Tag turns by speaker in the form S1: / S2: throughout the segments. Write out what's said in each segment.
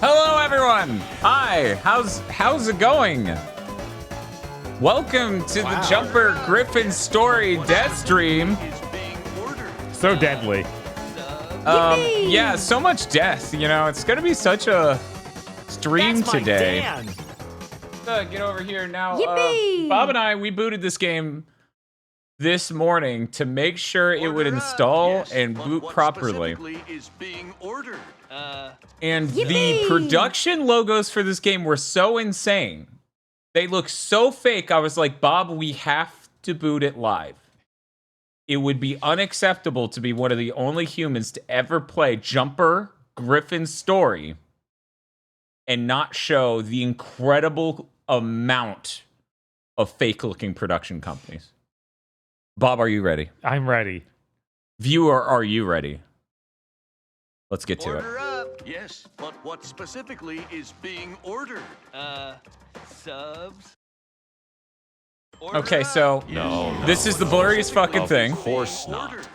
S1: Hello, everyone. Hi. How's it going? Welcome to the Jumper Griffin story death stream.
S2: So deadly.
S1: Yeah, so much death. You know, it's gonna be such a stream today. Get over here now. Bob and I, we booted this game this morning to make sure it would install and boot properly.
S3: Is being ordered.
S1: And the production logos for this game were so insane. They look so fake. I was like, Bob, we have to boot it live. It would be unacceptable to be one of the only humans to ever play Jumper Griffin's story and not show the incredible amount of fake-looking production companies. Bob, are you ready?
S2: I'm ready.
S1: Viewer, are you ready? Let's get to
S3: Order
S1: it.
S3: up. Yes, but what specifically is being ordered?
S4: Subs.
S1: Okay, so this is the blurriest fucking thing.
S5: Of course not.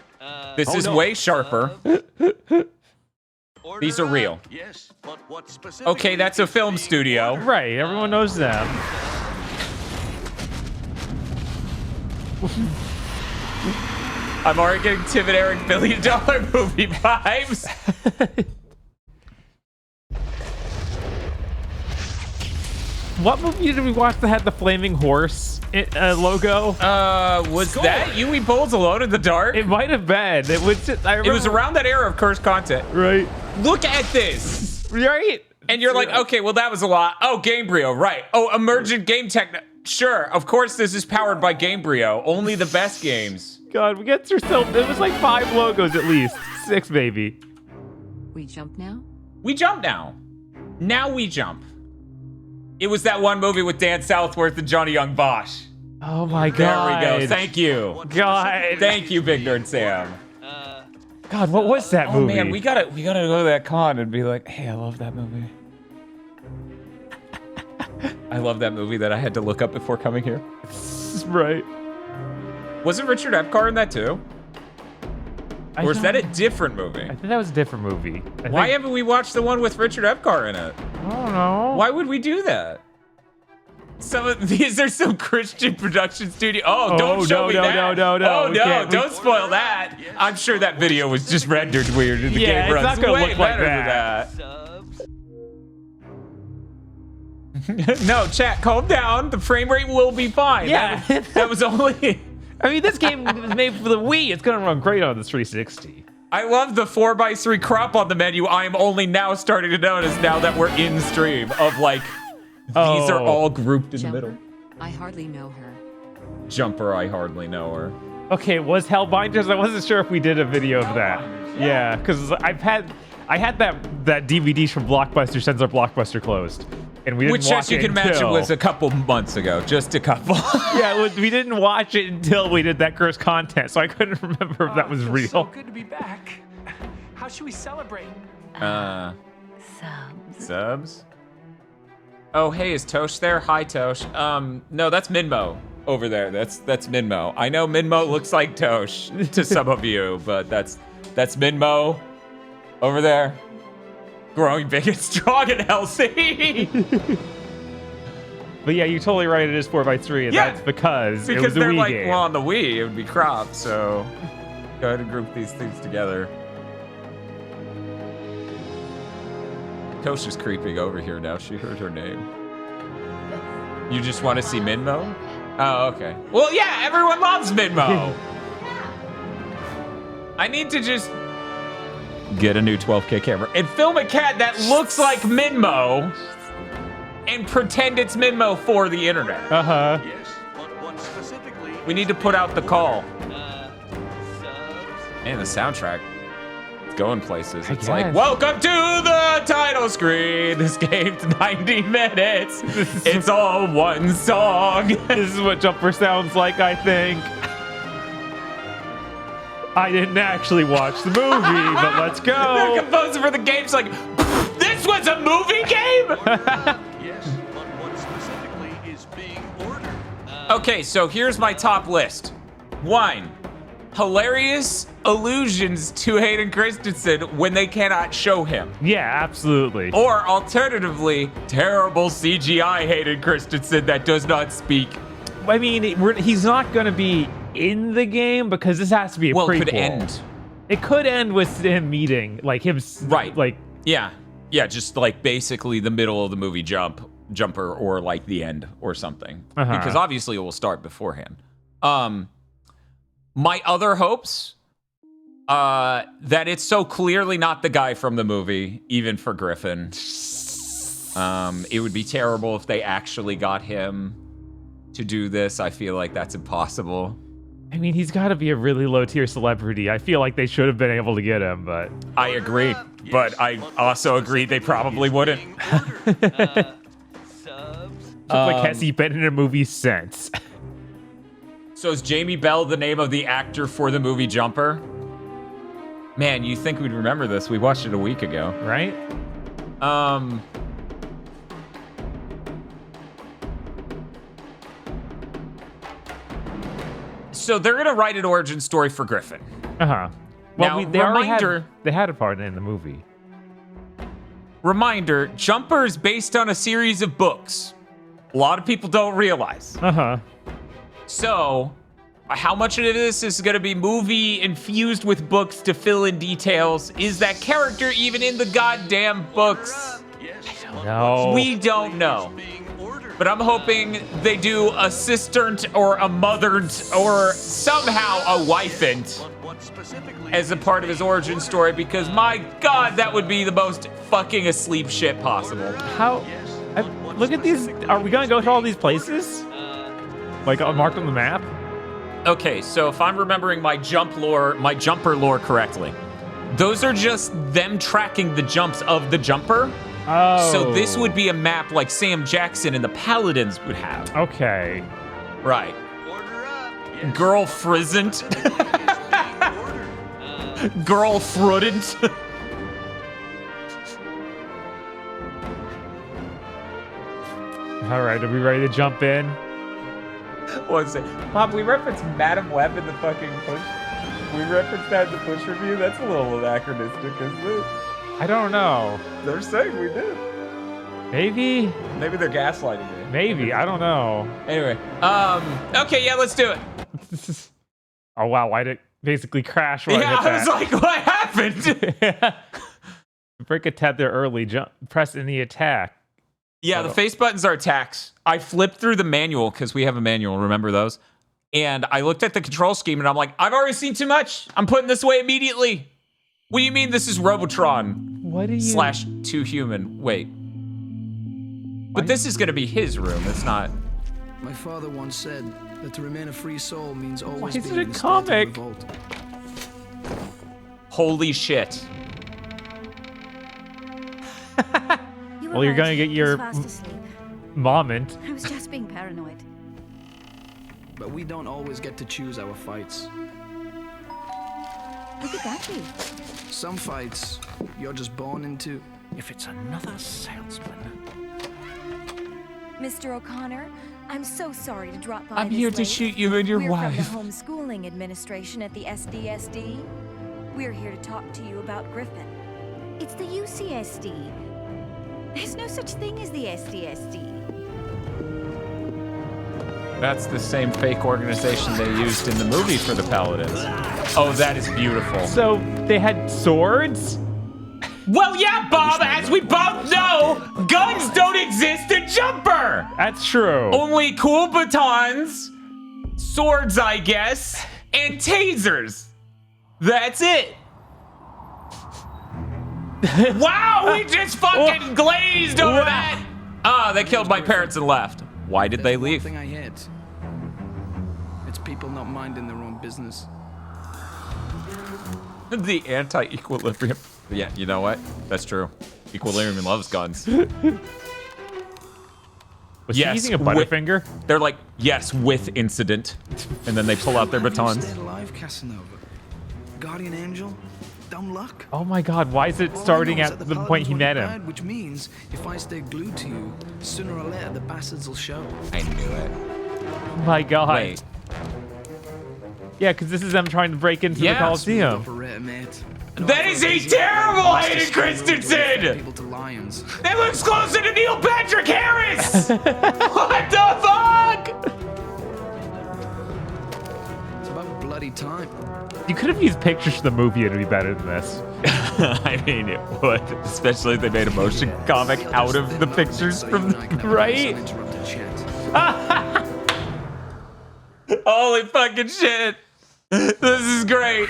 S1: This is way sharper. These are real.
S3: Yes, but what specifically?
S1: Okay, that's a film studio.
S2: Right, everyone knows them.
S1: I'm already getting Tim and Eric $1 billion movie vibes.
S2: What movie did we watch that had the flaming horse logo?
S1: Was that Yui Bowls Alone in the Dark?
S2: It might have been. It was.
S1: It was around that era of cursed content.
S2: Right.
S1: Look at this.
S2: Right.
S1: And you're like, okay, well, that was a lot. Oh, Gamebryo, right. Oh, emergent game tech. Sure, of course this is powered by Gamebryo. Only the best games.
S2: God, we get through so. It was like 5 logos at least. 6 maybe.
S6: We jump now?
S1: We jump now. Now we jump. It was that one movie with Dan Southworth and Johnny Young Bosch.
S2: Oh my God.
S1: There we go. Thank you.
S2: God.
S1: Thank you, Big Nerd Sam.
S2: God, what was that movie?
S1: Oh man, we gotta go to that con and be like, hey, I love that movie. I love that movie that I had to look up before coming here.
S2: Right.
S1: Wasn't Richard Epcar in that too? Or is that a different movie?
S2: I think that was a different movie.
S1: Why haven't we watched the one with Richard Epcar in it?
S2: I don't know.
S1: Why would we do that? Some of these are some Christian production studio. Oh, don't show me that.
S2: No.
S1: Oh no,
S2: Okay,
S1: don't spoil that. I'm sure that video was just rendered weird in the game.
S2: Yeah, it's not gonna look like that.
S4: Subs.
S1: No, chat, calm down. The frame rate will be fine.
S2: Yeah.
S1: That was only...
S2: I mean, this game was made for the Wii. It's gonna run great on the 360.
S1: I love the 4x3 crop on the menu. I am only now starting to notice now that we're in stream of like, these are all grouped in the middle.
S6: I hardly know her.
S1: Jumper, I hardly know her.
S2: Okay, was Hellbinders? I wasn't sure if we did a video of that. Yeah, because I had that DVD from Blockbuster since our Blockbuster closed, and we didn't
S1: Which,
S2: watch
S1: as you
S2: it
S1: can imagine,
S2: until-
S1: was a couple months ago. Just a couple.
S2: Yeah, we didn't watch it until we did that cursed content, so I couldn't remember if that was real.
S7: So good to be back. How should we celebrate?
S1: Subs? Oh, hey, is Tosh there? Hi, Tosh. No, that's Minmo over there. That's Minmo. I know Minmo looks like Tosh to some of you, but that's Minmo over there. Growing big and strong and healthy.
S2: But yeah, you're totally right. It is 4x3, and
S1: Yeah,
S2: that's because it was
S1: because
S2: a
S1: they're
S2: Wii
S1: like,
S2: game.
S1: well, on the Wii, it would be cropped, so go ahead and group these things together. Tosh is creeping over here now. She heard her name. You just want to see Minmo? Oh, okay. Well, yeah, everyone loves Minmo. I need to just get a new 12K camera and film a cat that looks like Minmo and pretend it's Minmo for the internet.
S2: Uh-huh.
S3: Yes, but what specifically?
S1: We need to put out the call.
S4: Subs.
S1: Man, the soundtrack, it's going places.
S2: I
S1: It's like,
S2: guess.
S1: welcome to the title screen. This game's 90 minutes. It's all one song.
S2: This is what Jumper sounds like, I think. I didn't actually watch the movie, but let's
S1: The
S2: go.
S1: composer for the game's like, this was a movie game?
S3: Yes, but what specifically is being ordered?
S1: Okay, so here's my top list. Wine, hilarious allusions to Hayden Christensen when they cannot show him.
S2: Yeah, absolutely.
S1: Or alternatively, terrible CGI Hayden Christensen that does not speak.
S2: I mean, he's not going to be in the game because this has to be a prequel.
S1: Well, it could end.
S2: It could end with him meeting, like him,
S1: right?
S2: Like,
S1: yeah, just like basically the middle of the movie jumper, or like the end or something. Because obviously it will start beforehand. My other hopes, that it's so clearly not the guy from the movie, even for Griffin. It would be terrible if they actually got him to do this. I feel like that's impossible.
S2: I mean, he's got to be a really low-tier celebrity. I feel like they should have been able to get him, but...
S1: I agree, but I also agree they probably wouldn't.
S4: Subs.
S2: Like, has he been in a movie since?
S1: So is Jamie Bell the name of the actor for the movie Jumper? Man, you think we'd remember this. We watched it a week ago.
S2: Right?
S1: So they're going to write an origin story for Griffin.
S2: Uh-huh. Well,
S1: Now,
S2: they already
S1: reminder...
S2: they had a part in the movie.
S1: Reminder, Jumper is based on a series of books. A lot of people don't realize.
S2: Uh-huh.
S1: So, how much of this is going to be movie infused with books to fill in details? Is that character even in the goddamn books?
S2: No.
S1: We don't know. But I'm hoping they do a sisternt or a mothernt or somehow a wifent as a part of his origin story, because my God, that would be the most fucking asleep shit possible.
S2: How? Look at these. Are we going to go to all these places? Like, marked on the map?
S1: Okay, so if I'm remembering my jumper lore correctly, those are just them tracking the jumps of the jumper.
S2: Oh.
S1: So this would be a map like Sam Jackson and the Paladins would have.
S2: Okay.
S1: Right.
S4: Order up.
S1: Girl frizzant. Girl fruitant.
S2: All right, are we ready to jump in?
S1: What's it? Bob, we referenced Madam Web in the fucking push. We referenced that in the push review. That's a little anachronistic, isn't it?
S2: I don't know.
S1: They're saying we did.
S2: Maybe?
S1: Maybe they're gaslighting me.
S2: Maybe. I don't know.
S1: Anyway, okay, yeah, let's do it.
S2: Oh, wow. Why'd it basically crash when
S1: Yeah,
S2: I
S1: I was
S2: hit
S1: like, what happened?
S2: that? Break a tether early. Jump. Press any attack.
S1: Yeah, the face buttons are attacks. I flipped through the manual because we have a manual. Remember those? And I looked at the control scheme and I'm like, I've already seen too much. I'm putting this away immediately. What do you mean this is Robotron?
S2: What do you...
S1: Slash 2 human. Wait. But this is going to be his room. It's not.
S5: My father once said that to remain a free soul means always
S2: is
S5: being
S2: it a
S5: in state of
S2: comic?
S5: revolt.
S1: Holy shit.
S2: Well, you're going to get your
S8: fast asleep.
S2: moment.
S8: I was just being paranoid.
S5: But we don't always get to choose our fights.
S8: Look at that view.
S5: Some fights you're just born into.
S7: If it's another salesman.
S9: Mr. O'Connor, I'm so sorry to drop by.
S1: I'm here to shoot you and your
S9: We're
S1: wife.
S9: from the homeschooling administration at the SDSD. We're here to talk to you about Griffin.
S8: It's the UCSD. There's no such thing as the SDSD.
S1: That's the same fake organization they used in the movie for the Paladins. Oh, that is beautiful.
S2: So they had swords?
S1: Well, yeah, Bob, as we both know, guns don't exist in Jumper.
S2: That's true.
S1: Only cool batons, swords, I guess, and tasers. That's it. Wow, we just fucking glazed over that. Ah, they killed my parents and left. Why did they
S5: There's one
S1: leave?
S5: thing I hate. It's people not minding their own business.
S1: The anti-equilibrium. Yeah, you know what? That's true. Equilibrium loves guns.
S2: Was he using a Butterfinger?
S1: They're like, yes, with incident. And then they pull out their batons.
S5: Stayed alive, Casanova. Guardian angel, dumb luck.
S2: Oh my god, why is it starting at the point he met him?
S5: Which means if I stay glued to you, sooner or later the bastards will show.
S1: I knew it.
S2: Oh my god.
S1: Wait.
S2: Yeah, because this is them trying to break into the
S1: Yeah.
S2: Coliseum.
S5: Operator, mate.
S1: That is a terrible Hayden Christensen!
S5: People to lions.
S1: It looks closer to Neil Patrick Harris! What the fuck?
S5: It's about bloody time.
S2: You could have used pictures from the movie, it'd be better than this.
S1: I mean, it would. Especially if they made a motion comic out of the pictures from
S2: right?
S5: Uninterrupted chat.
S1: Holy fucking shit. This is great.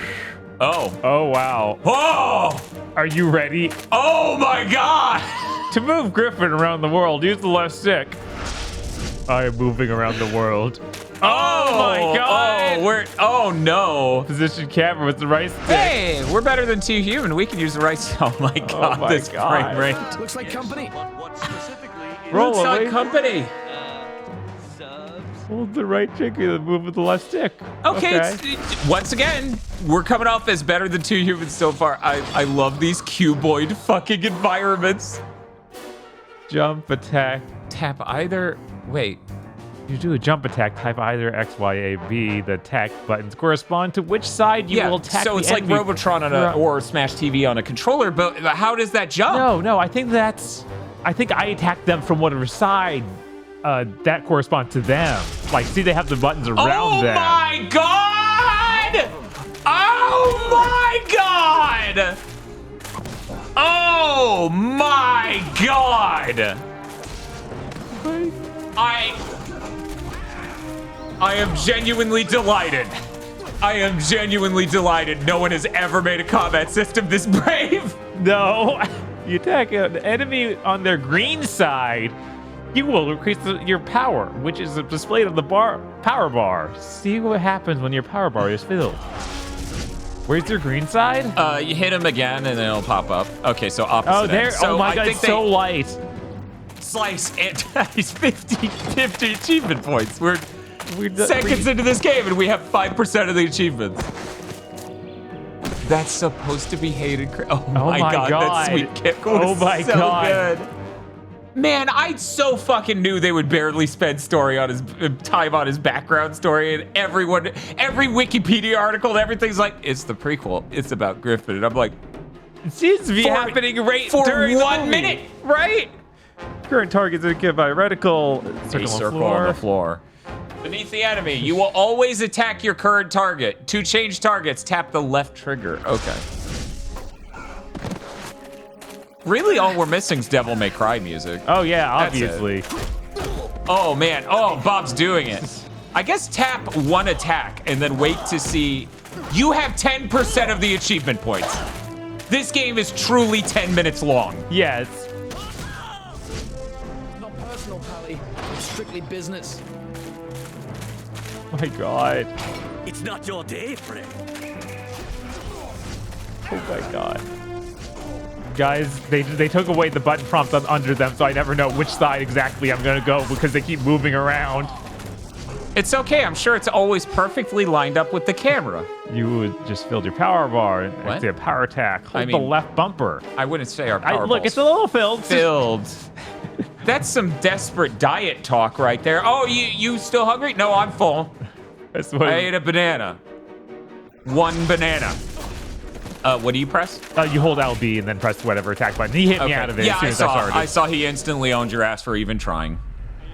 S1: Oh.
S2: Oh, wow.
S1: Oh!
S2: Are you ready?
S1: Oh my god!
S2: To move Griffin around the world, use the left stick. I am moving around the world. Oh my god!
S1: Oh no.
S2: Position camera with the right stick.
S1: Hey, we're better than two human. We can use the right. Oh my god,
S2: my
S1: this
S2: God.
S1: frame rate.
S5: Looks like company.
S3: What specifically is
S2: Roll
S1: Looks like
S2: away.
S1: company.
S4: Subs.
S2: Hold the right trigger and move with the left stick.
S1: Okay, once again, we're coming off as better than two humans so far. I love these cuboid fucking environments.
S2: Jump attack.
S1: Tap either. Wait.
S2: You do a jump attack, type either X, Y, A, B. The attack buttons correspond to which side you will attack.
S1: So
S2: the
S1: it's like
S2: enemy.
S1: Robotron on a or Smash TV on a controller, but how does that jump?
S2: No, I think I attack them from whatever side that corresponds to them. Like, see, they have the buttons around them.
S1: Oh my god! Oh my god! Oh my god! I am genuinely delighted. I am genuinely delighted. No one has ever made a combat system this brave.
S2: No, you attack an enemy on their green side, you will increase your power, which is displayed on the power bar. See what happens when your power bar is filled. Where's your green side?
S1: You hit him again and then it'll pop up. Okay, so opposite.
S2: Oh, there.
S1: end. So
S2: oh my
S1: I
S2: god,
S1: think
S2: it's so light.
S1: slice and he's 50 achievement points. We're
S2: We're
S1: seconds into this game and we have 5% of the achievements. That's supposed to be hated. Oh my god, that sweet kick was
S2: Oh my
S1: so
S2: God.
S1: good. Man, I so fucking knew they would barely spend story on his time on his background story, and every Wikipedia article, and everything's like, it's the prequel. It's about Griffin, and I'm like,
S2: It seems to be happening right
S1: for
S2: during the
S1: 1
S2: movie.
S1: minute, right?
S2: Current targets are given by reticle.
S1: Circle on the floor. Beneath the enemy, you will always attack your current target. To change targets, tap the left trigger. Okay. Really, all we're missing is Devil May Cry music.
S2: Oh yeah,
S1: That's it.
S2: obviously.
S1: Oh man, oh, Bob's doing it. I guess tap one attack and then wait to see. You have 10% of the achievement points. This game is truly 10 minutes long.
S2: Yes.
S5: Not personal, Pally. It's strictly business.
S2: Oh my god.
S7: It's not your day, friend.
S2: Oh my god. Guys, they took away the button prompt under them, so I never know which side exactly I'm gonna go because they keep moving around.
S1: It's okay, I'm sure it's always perfectly lined up with the camera.
S2: You would just filled your power bar and
S1: What?
S2: do a power attack. Hold
S1: I
S2: the
S1: mean,
S2: left bumper.
S1: I wouldn't say our power
S2: Look,
S1: balls
S2: it's a little filled.
S1: filled. That's some desperate diet talk right there. Oh, you still hungry? No, I'm full.
S2: That's what
S1: I ate a banana. One banana. What do you press?
S2: you hold LB and then press whatever attack button. He hit me out of it
S1: Yeah,
S2: as soon
S1: I
S2: as I started.
S1: I saw he instantly owned your ass for even trying.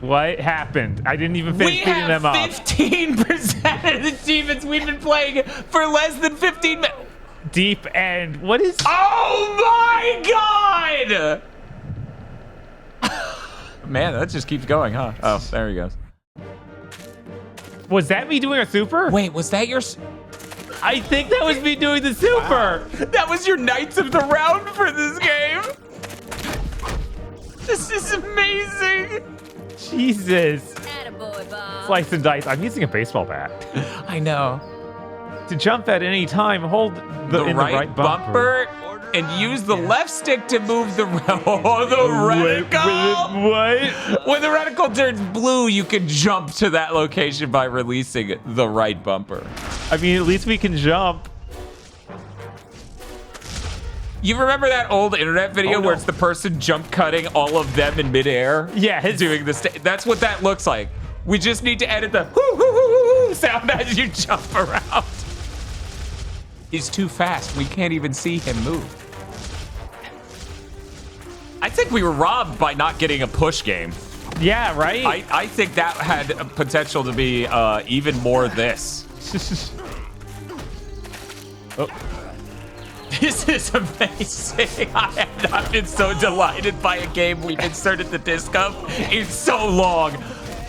S2: What happened? I didn't even finish
S1: We
S2: beating
S1: have
S2: them up.
S1: 15% of the achievements we've been playing for less than 15 minutes.
S2: Deep end. What is?
S1: Oh my god! Man, that just keeps going, huh? Oh, there he goes.
S2: Was that me doing a super?
S1: Wait, was that your...
S2: I think that was me doing the super.
S1: That was your Knights of the Round for this game? This is amazing.
S2: Jesus.
S9: Attaboy, Bob.
S2: Slice and dice. I'm using a baseball bat.
S1: I know.
S2: To jump at any time, hold the right bumper.
S1: and use the left stick to move the oh, the reticle.
S2: What?
S1: When the reticle turns blue, you can jump to that location by releasing the right bumper.
S2: I mean, at least we can jump.
S1: You remember that old internet video where it's the person jump cutting all of them in midair?
S2: Yeah,
S1: doing this. That's what that looks like. We just need to edit the sound as you jump around. He's too fast. We can't even see him move. I think we were robbed by not getting a push game.
S2: Yeah, right?
S1: I think that had a potential to be even more this.
S2: Oh.
S1: This is amazing. I have not been so delighted by a game we've inserted the disc of in so long.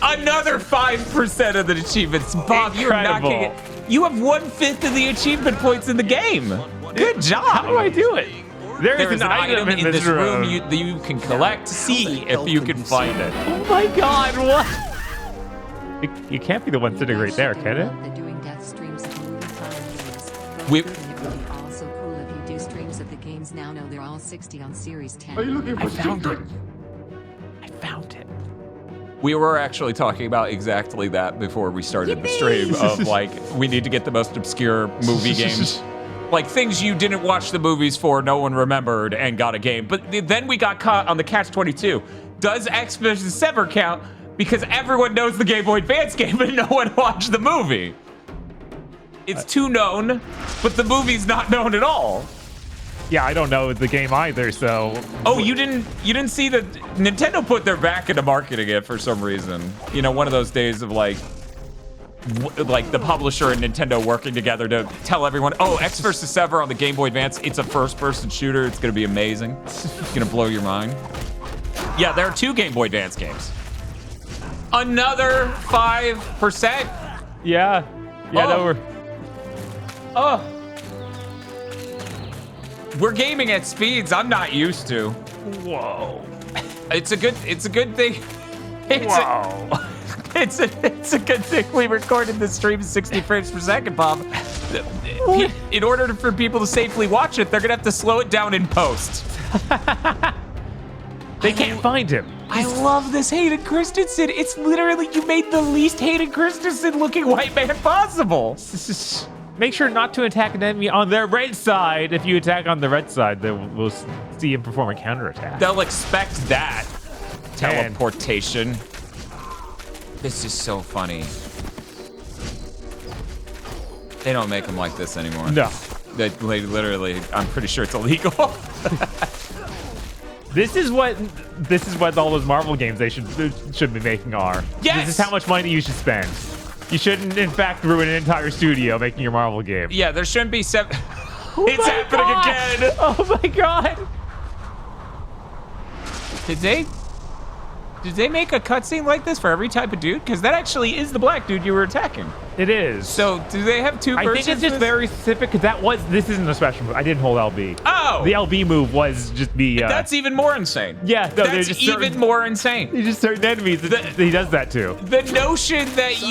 S1: Another 5% of the achievements. Bob, you're
S2: Incredible.
S1: knocking it. You have 1/5 of the achievement points in the game. Good job.
S2: How do I do it?
S1: There
S2: is
S1: is an item in this room
S2: you
S1: you can collect. See if you can find it.
S2: Oh my god, what? You can't be the one sitting right there, can it?
S6: They're doing death streams of movie time games. Go
S1: We-
S6: through and it would be also cool if you do streams of the games now. No, they're all 60 on Series 10.
S2: I found it. I found it.
S1: We were actually talking about exactly that before we started the stream of like, we need to get the most obscure movie games. Like things you didn't watch the movies for, no one remembered, and got a game. But then we got caught on the catch-22. Does X vs. Sever count? Because everyone knows the Game Boy Advance game, but no one watched the movie. It's too known, but the movie's not known at all.
S2: Yeah, I don't know the game either, so...
S1: Oh, you didn't see that Nintendo put their back into marketing it for some reason. You know, one of those days of like the publisher and Nintendo working together to tell everyone, oh, X vs. Sever on the Game Boy Advance, it's a first-person shooter. It's gonna be amazing. It's gonna blow your mind. Yeah, there are 2 Game Boy Advance games. Another 5%.
S2: Yeah. Yeah,
S1: Oh.
S2: no, we're...
S1: Oh. We're gaming at speeds I'm not used to.
S2: Whoa.
S1: It's a good thing.
S2: Whoa.
S1: It's a good thing we recorded the stream 60 frames per second, Bob. In order for people to safely watch it, they're gonna have to slow it down in post.
S2: They can't find him.
S1: I love this Hayden Christensen. It's literally, you made the least Hayden Christensen looking white man possible.
S2: Make sure not to attack an enemy on their right side. If you attack on the red side, then we'll see him perform a counterattack.
S1: They'll expect that. Teleportation. This is so funny. They don't make them like this anymore.
S2: No.
S1: They literally, I'm pretty sure it's illegal.
S2: This is what all those Marvel games they should be making are.
S1: Yes!
S2: This is how much money you should spend. You shouldn't, in fact, ruin an entire studio making your Marvel game.
S1: Yeah, there shouldn't be it's
S2: my
S1: happening
S2: God!
S1: again.
S2: Oh my god!
S1: Did they make a cutscene like this for every type of dude? Because that actually is the black dude you were attacking.
S2: It is.
S1: So do they have 2
S2: I
S1: versions?
S2: think it's just
S1: of this?
S2: very specific because this isn't a special move. I didn't hold LB.
S1: Oh!
S2: The LB move was just the.
S1: That's even more insane.
S2: Yeah, no,
S1: That's
S2: just
S1: even
S2: certain,
S1: more insane.
S2: There's just certain enemies that he does that to.
S1: The notion that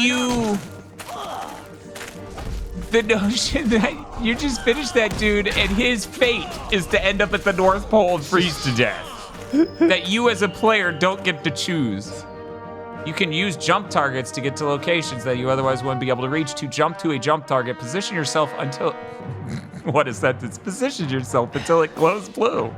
S1: you just finished that dude and his fate is to end up at the North Pole and freeze to death. That you as a player don't get to choose. You can use jump targets to get to locations that you otherwise wouldn't be able to reach. To jump to a jump target, position yourself until... What is that? It's position yourself until it glows blue.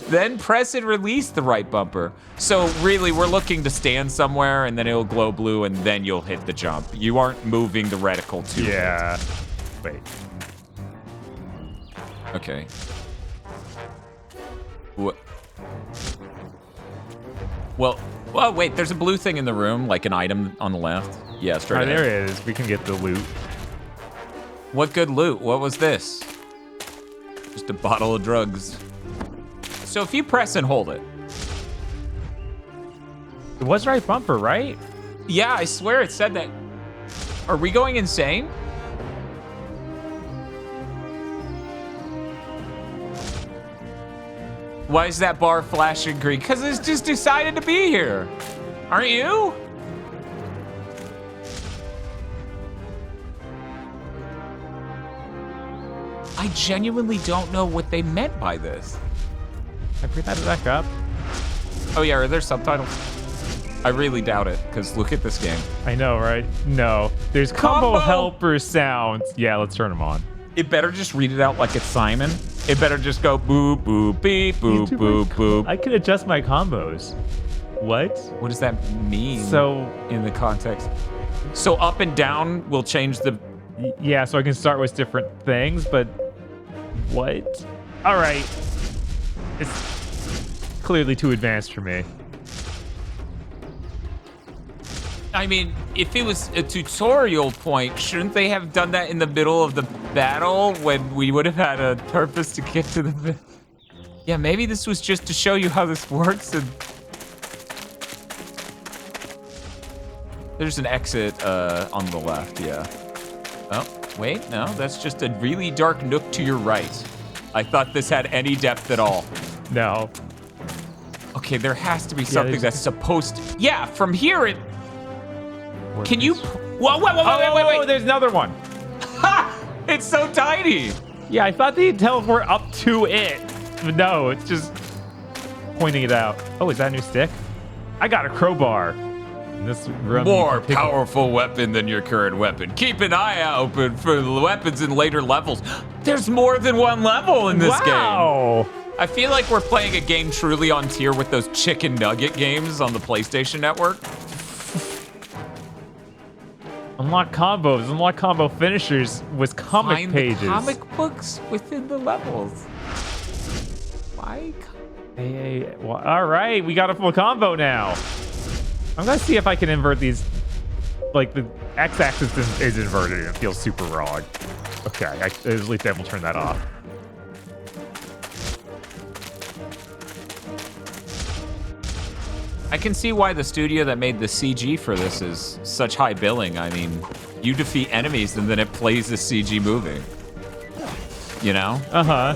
S1: Then press and release the right bumper. So really, we're looking to stand somewhere and then it'll glow blue and then you'll hit the jump. You aren't moving the reticle to
S2: Yeah.
S1: it.
S2: Wait.
S1: Okay. What? Well, wait, there's a blue thing in the room, like an item on the left. Yeah, straight
S2: Oh,
S1: ahead.
S2: there it is. We can get the loot.
S1: What good loot? What was this? Just a bottle of drugs. So if you press and hold it.
S2: It was right bumper, right?
S1: Yeah, I swear it said that. Are we going insane? Why is that bar flashing green? Because it's just decided to be here. Aren't you? I genuinely don't know what they meant by this.
S2: I bring that back up.
S1: Oh yeah, are there subtitles? I really doubt it, because look at this game.
S2: I know, right? No. There's combo
S1: Combo!
S2: helper sounds. Yeah, let's turn them on.
S1: It better just read it out like it's Simon. It better just go boo, boo, beep, boo, boo, boo.
S2: I can adjust my combos. What?
S1: What does that mean
S2: So,
S1: in the context? So up and down will change the...
S2: Yeah, so I can start with different things, but what? All right. It's clearly too advanced for me.
S1: I mean, if it was a tutorial point, shouldn't they have done that in the middle of the battle when we would have had a purpose to get to the... Yeah, maybe this was just to show you how this works. And there's an exit on the left, yeah. Oh, wait, no, that's just a really dark nook to your right. I thought this had any depth at all.
S2: No.
S1: Okay, there has to be something that's supposed to... Yeah, from here it... Can you... Whoa, wait.
S2: There's another one.
S1: Ha! It's so tiny.
S2: Yeah, I thought they'd teleport up to it. But no, it's just pointing it out. Oh, is that a new stick? I got a crowbar. This
S1: more powerful weapon than your current weapon. Keep an eye open for the weapons in later levels. There's more than one level in this game. I feel like we're playing a game truly on tier with those chicken nugget games on the PlayStation Network.
S2: Unlock combos, unlock combo finishers with comic
S1: Find
S2: pages.
S1: the comic books within the levels. Why?
S2: Hey, well, all right, we got a full combo now. I'm gonna see if I can invert these. Like the x-axis is inverted and it feels super wrong. Okay, at least I will turn that off.
S1: I can see why the studio that made the CG for this is such high billing. I mean, you defeat enemies and then it plays the CG movie. You know?
S2: Uh-huh.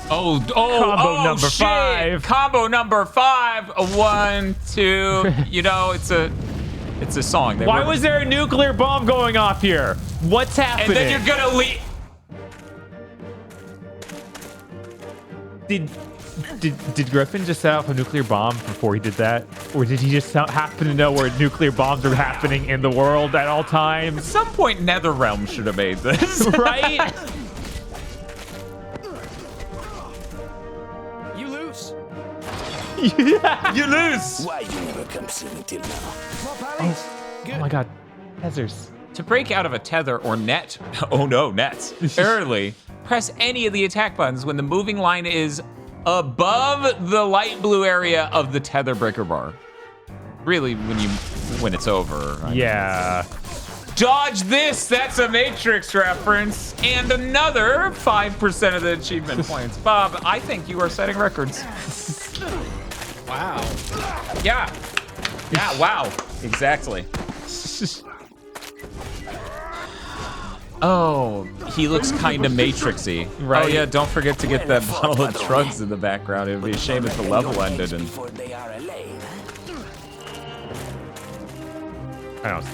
S1: Combo
S2: number
S1: shit.
S2: 5.
S1: Combo number 5. 1, 2. You know, it's a song.
S2: Why was there a nuclear bomb going off here? What's happening?
S1: And then you're gonna leave.
S2: Did Griffin just set off a nuclear bomb before he did that? Or did he just happen to know where nuclear bombs are happening in the world at all times?
S1: At some point, NetherRealm should have made this.
S2: Right?
S5: You lose.
S1: You lose.
S7: Why you never come see me till now?
S2: Oh my god. Tethers.
S1: To break out of a tether or net, oh no, nets, early, press any of the attack buttons when the moving line is above the light blue area of the tether breaker bar. Really, when it's over.
S2: Yeah.
S1: Dodge this, that's a Matrix reference. And another 5% of the achievement points. Bob, I think you are setting records.
S5: Wow.
S1: Yeah. Yeah, wow. Exactly. Oh, he looks kind of Matrixy.
S2: Right.
S1: Oh yeah, don't forget to get that bottle of drugs in the background. It would be a shame if the level ended and...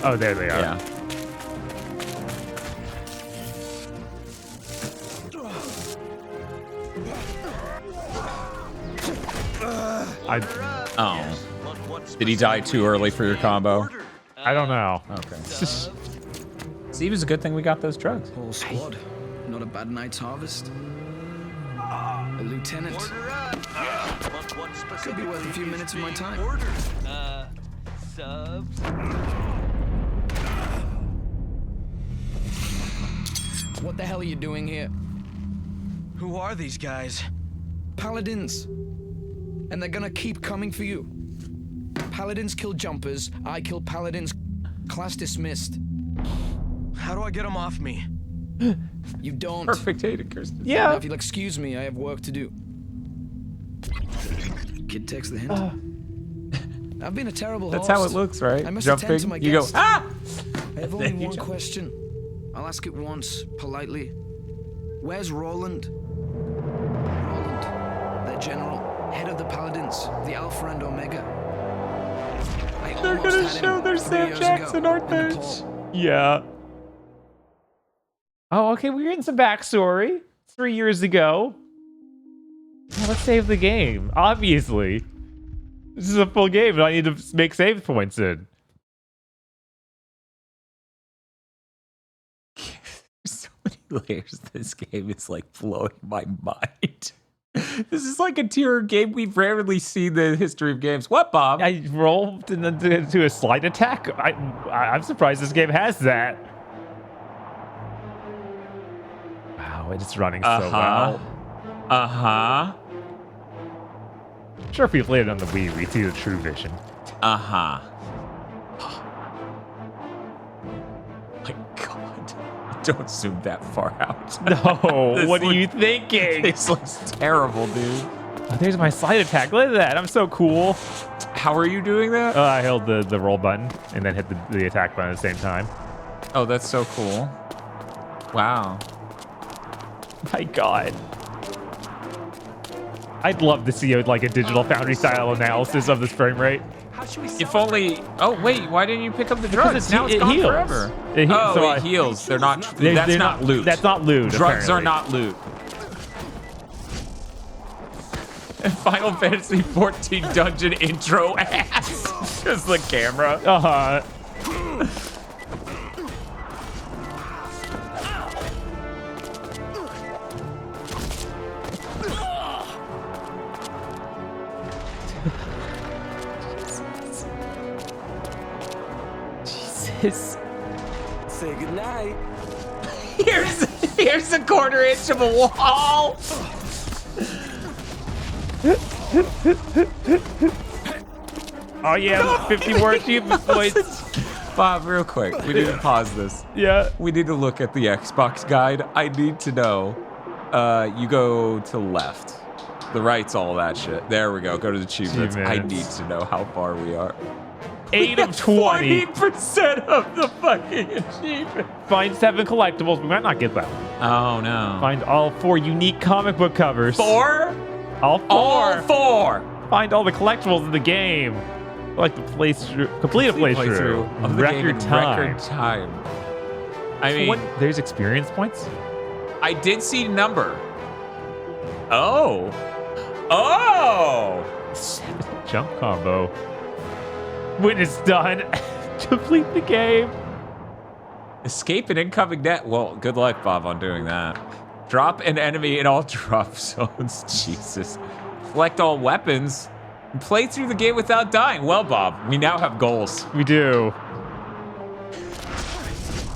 S2: Oh, there they are.
S1: Yeah. Oh. Did he die too early for your combo?
S2: I don't know.
S1: Okay. See, it was a good thing we got those drugs.
S5: Whole squad. Not a bad night's harvest. A lieutenant. Could be worth a few minutes of my time.
S4: Subs.
S5: What the hell are you doing here?
S4: Who are these guys?
S5: Paladins. And they're gonna keep coming for you. Paladins kill jumpers. I kill paladins. Class dismissed.
S4: How do I get them off me?
S5: You don't.
S1: Perfect hated, Kirsten.
S2: Yeah.
S5: Now, if you'll excuse me, I have work to do. Kid takes the hint. I've been a terrible
S1: That's
S5: host.
S1: how it looks, right?
S5: I must attend to my
S1: you go,
S5: guests.
S1: ah!
S5: I have
S1: Then
S5: only
S1: you
S5: one
S1: jump.
S5: question. I'll ask it once, politely. Where's Roland? Roland, their general, head of the Paladins, the Alpha and Omega.
S1: They're gonna show their Sam Jackson, aren't they?
S2: Yeah. Oh, okay, we're getting some backstory. 3 years ago. Yeah, let's save the game, obviously. This is a full game, and I need to make save points in.
S1: There's so many layers. This game is like blowing my mind. This is like a tier game we've rarely seen in the history of games. What, Bob?
S2: I rolled into a slide attack. I'm surprised this game has that. Wow, it's running so well. Sure, if we played it on the Wii, we'd see the true vision.
S1: My God. Don't zoom that far out.
S2: No, what are you thinking?
S1: This looks terrible, dude.
S2: Oh, there's my slide attack. Look at that. I'm so cool.
S1: How are you doing that?
S2: I held the roll button and then hit the attack button at the same time.
S1: Oh, that's so cool. Wow.
S2: My God. I'd love to see like a digital foundry style analysis of this frame rate.
S1: If only. Oh wait, why didn't you pick up the drugs? Now it's
S2: it
S1: gone
S2: heals.
S1: forever.
S2: It
S1: it heals. They're not. That's not loot.
S2: That's not loot.
S1: Drugs
S2: apparently.
S1: are not loot. And Final Fantasy 14 dungeon intro ass. Just the camera.
S2: Jesus.
S7: Say goodnight.
S1: Here's a quarter inch of a wall.
S2: Oh yeah, 50 more achievement points.
S1: Bob, real quick, we need to pause this.
S2: Yeah.
S1: We need to look at the Xbox guide. I need to know. You go to left. The right's all that shit. There we go. Go to the achievements. I need to know how far we are.
S2: 8 of 20.
S1: 40% of the fucking achievement.
S2: Find 7 collectibles. We might not get that.
S1: Oh no.
S2: Find all 4 unique comic book covers.
S1: 4?
S2: All 4.
S1: All 4.
S2: Find all the collectibles in the game. Like the playthrough, complete a playthrough.
S1: Of the game in
S2: time.
S1: record time. I mean,
S2: there's experience points?
S1: I did see a number. Oh. Oh.
S2: 7 jump combo. When it's done, complete the game.
S1: Escape an incoming net. Well, good luck, Bob, on doing that. Drop an enemy in all drop zones. Jesus. Collect all weapons. And play through the game without dying. Well, Bob, we now have goals.
S2: We do.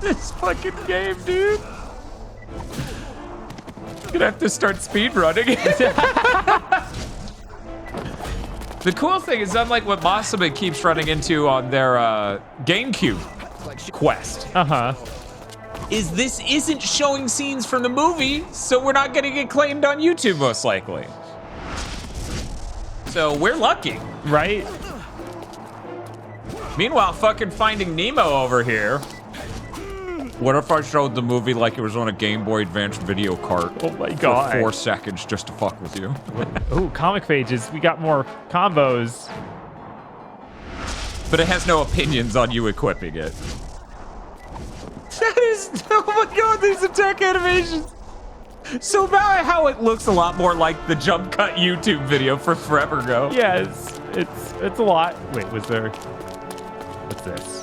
S1: This fucking game, dude. Gonna have to start speedrunning. The cool thing is, unlike what Masama keeps running into on their GameCube quest, is this isn't showing scenes from the movie, so we're not getting it claimed on YouTube most likely. So we're lucky,
S2: right?
S1: Meanwhile, fucking Finding Nemo over here. What if I showed the movie like it was on a Game Boy Advance video cart?
S2: Oh my God.
S1: For 4 seconds just to fuck with you.
S2: Oh, comic pages. We got more combos.
S1: But it has no opinions on you equipping it. That is, oh my God, these attack animations. So about how it looks a lot more like the jump cut YouTube video from forever ago.
S2: Yeah, it's a lot. Wait, was there? What's this?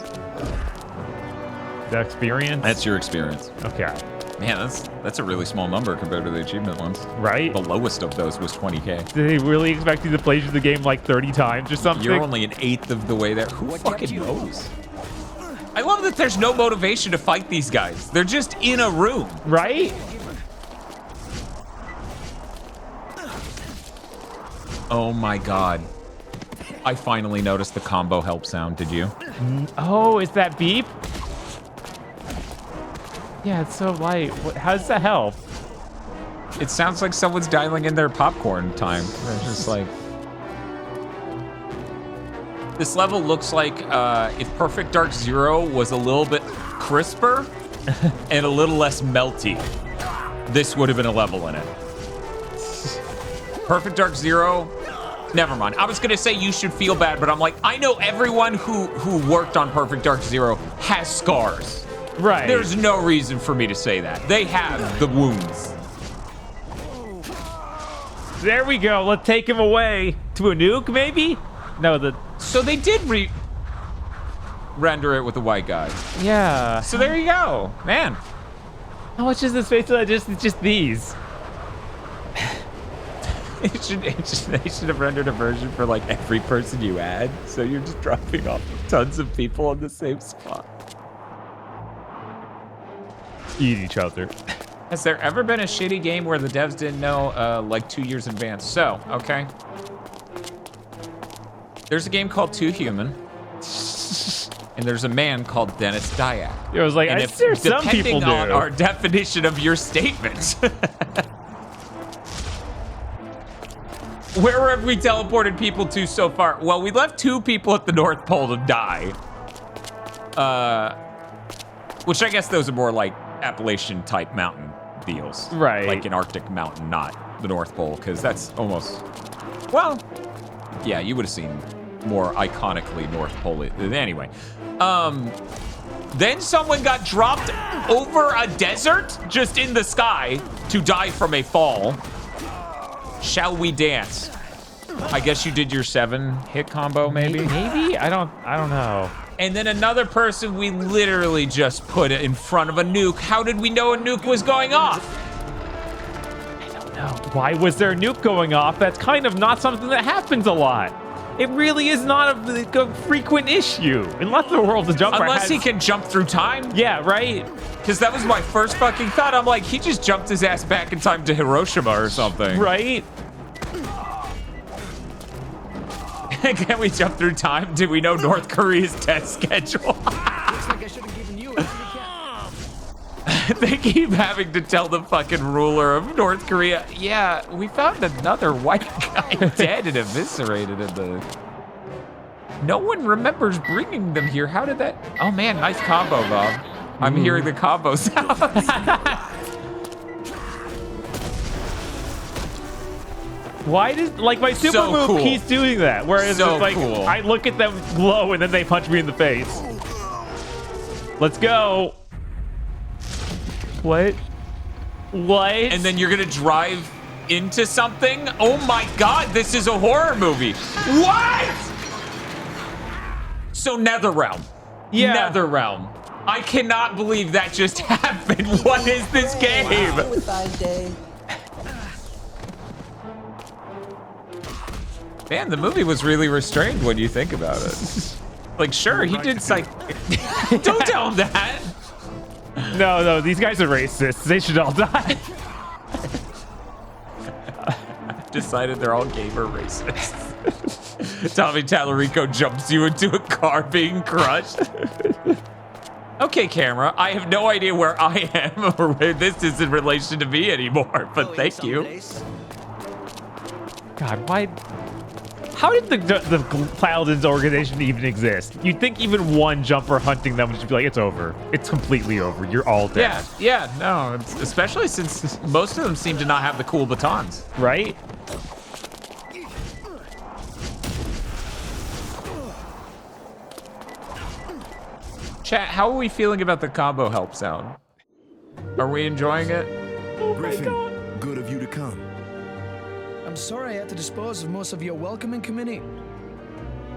S2: The experience?
S1: That's your experience.
S2: Okay.
S1: Man, that's a really small number compared to the achievement ones.
S2: Right?
S1: The lowest of those was 20K.
S2: Did they really expect you to play through the game like 30 times or something?
S1: You're only an 1/8 of the way there. Who fucking knows? I love that there's no motivation to fight these guys. They're just in a room.
S2: Right?
S1: Oh my God. I finally noticed the combo help sound, did you?
S2: Oh, is that beep? Yeah, it's so light. How does that help?
S1: It sounds like someone's dialing in their popcorn time. They're just like... This level looks like if Perfect Dark Zero was a little bit crisper and a little less melty, this would have been a level in it. Perfect Dark Zero, never mind. I was gonna say you should feel bad, but I'm like, I know everyone who worked on Perfect Dark Zero has scars.
S2: Right.
S1: There's no reason for me to say that. They have the wounds.
S2: There we go. Let's take him away. To a nuke, maybe? No,
S1: So they did render it with the white guy.
S2: Yeah.
S1: So there you go. Man.
S2: How much is this face? Just these.
S1: They should have rendered a version for like every person you add, so you're just dropping off tons of people on the same spot.
S2: Eat each other.
S1: Has there ever been a shitty game where the devs didn't know like 2 years in advance? So, okay. There's a game called Too Human. And there's a man called Dennis Dyack.
S2: It was like, there's some people
S1: depending on our definition of your statement. Where have we teleported people to so far? Well, we left 2 people at the North Pole to die. Which I guess those are more like Appalachian type mountain deals.
S2: Right.
S1: Like an Arctic mountain, not the North Pole, because that's almost, well, yeah, you would have seen more iconically North Pole. Anyway. Then someone got dropped over a desert, just in the sky, to die from a fall. Shall we dance? I guess you did your 7-hit combo, maybe?
S2: Maybe? I don't know.
S1: And then another person we literally just put in front of a nuke. How did we know a nuke was going off?
S2: I don't know. Why was there a nuke going off? That's kind of not something that happens a lot. It really is not a frequent issue. Unless the world's a jumper.
S1: Unless he can jump through time.
S2: Yeah, right?
S1: Because that was my first fucking thought. I'm like, he just jumped his ass back in time to Hiroshima or something.
S2: Right?
S1: Can we jump through time? Do we know North Korea's test schedule?
S5: Looks like I should have given you a recap.
S1: They keep having to tell the fucking ruler of North Korea, yeah, we found another white guy dead and eviscerated in the... No one remembers bringing them here. How did that... Oh man, nice combo, Bob. I'm hearing the combo sounds.
S2: Why does, like, my super
S1: So
S2: move
S1: cool.
S2: keeps doing that? Whereas
S1: So
S2: it's like,
S1: cool.
S2: I look at them glow and then they punch me in the face. Let's go. What? What?
S1: And then you're gonna drive into something? Oh my god, this is a horror movie. What? So Netherrealm.
S2: Yeah.
S1: Netherrealm. I cannot believe that just happened. What is this game? Man, the movie was really restrained when you think about it. Like, sure, he did psych. Don't tell him that.
S2: No, these guys are racist. They should all die.
S1: Decided they're all gamer racists. Tommy Tallarico jumps you into a car being crushed. Okay, camera, I have no idea where I am or where this is in relation to me anymore, but thank you.
S2: God, why? How did the Paladins organization even exist? You'd think even one jumper hunting them would just be like, it's over. It's completely over. You're all dead.
S1: Yeah, no, especially since most of them seem to not have the cool batons.
S2: Right?
S1: Chat, how are we feeling about the combo help sound? Are we enjoying it?
S7: Griffin, good of you to come.
S5: I'm sorry I had to dispose of most of your welcoming committee.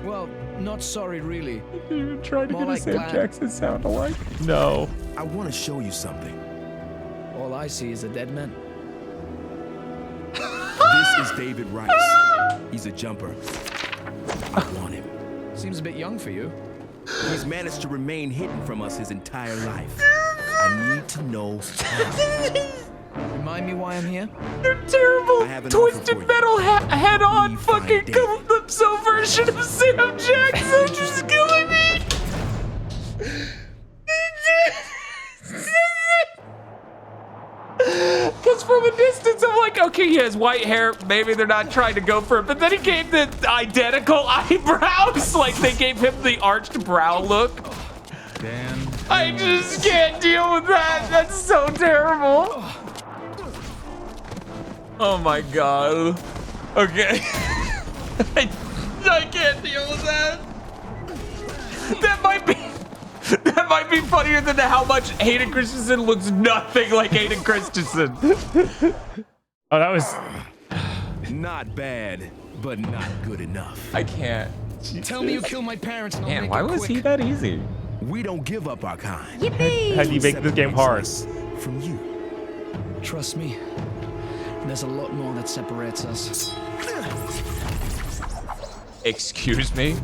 S5: Well, not sorry, really.
S1: You're trying to
S5: More
S1: get a
S5: like
S1: Sam
S5: glad.
S1: Jackson sound alike? No.
S7: I want to show you something.
S5: All I see is a dead man.
S7: This is David Rice. He's a jumper. I want him.
S5: Seems a bit young for you.
S7: He's managed to remain hidden from us his entire life. I need to know how.
S5: Remind me why I'm here?
S1: They're terrible,
S7: I have an offer for
S1: twisted
S7: you.
S1: metal head-on
S7: We
S1: fucking
S7: find David.
S1: calypso version of Sam Jackson just killing me. Because from a distance, I'm like, okay, he has white hair. Maybe they're not trying to go for it. But then he gave the identical eyebrows. Like, they gave him the arched brow look.
S4: Dan.
S1: I just can't deal with that. That's so terrible. Oh my god. Okay. I can't deal with that. That might be funnier than how much Hayden Christensen looks nothing like Hayden Christensen.
S2: Oh, that was...
S7: Not bad, but not good enough.
S1: I can't.
S5: Tell me you killed my parents and I'll
S1: Man,
S5: make
S1: why
S5: it
S1: was
S5: quick.
S1: he that easy?
S7: We don't give up our kind.
S8: Yippee!
S2: How do you make this game hard?
S7: From you.
S5: Trust me. There's a lot more that separates us.
S1: Excuse me?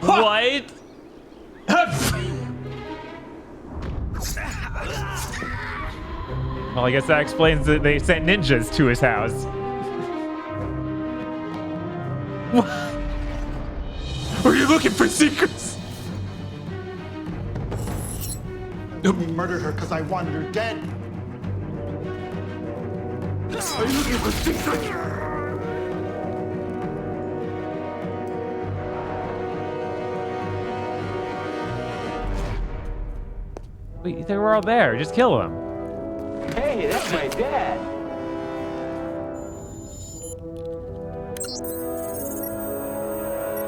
S2: What? Well, I guess that explains that they sent ninjas to his house.
S1: What? Are you looking for secrets?
S10: We murdered her because I wanted her dead. Are you looking for secrets?
S2: Wait, they were all there. Just kill them.
S10: Hey, that's my dad.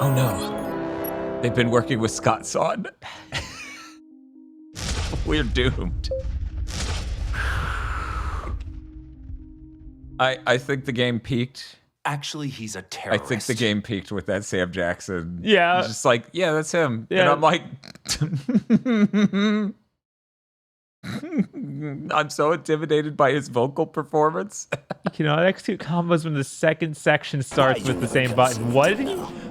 S1: Oh no. They've been working with Scott Son. We're doomed. I think the game peaked.
S3: Actually, he's a terrorist.
S1: I think the game peaked with that Sam Jackson.
S2: Yeah.
S1: He's just like, yeah, that's him.
S2: Yeah.
S1: And I'm like, I'm so intimidated by his vocal performance.
S2: You know, execute combos when the second section starts with the same button. What?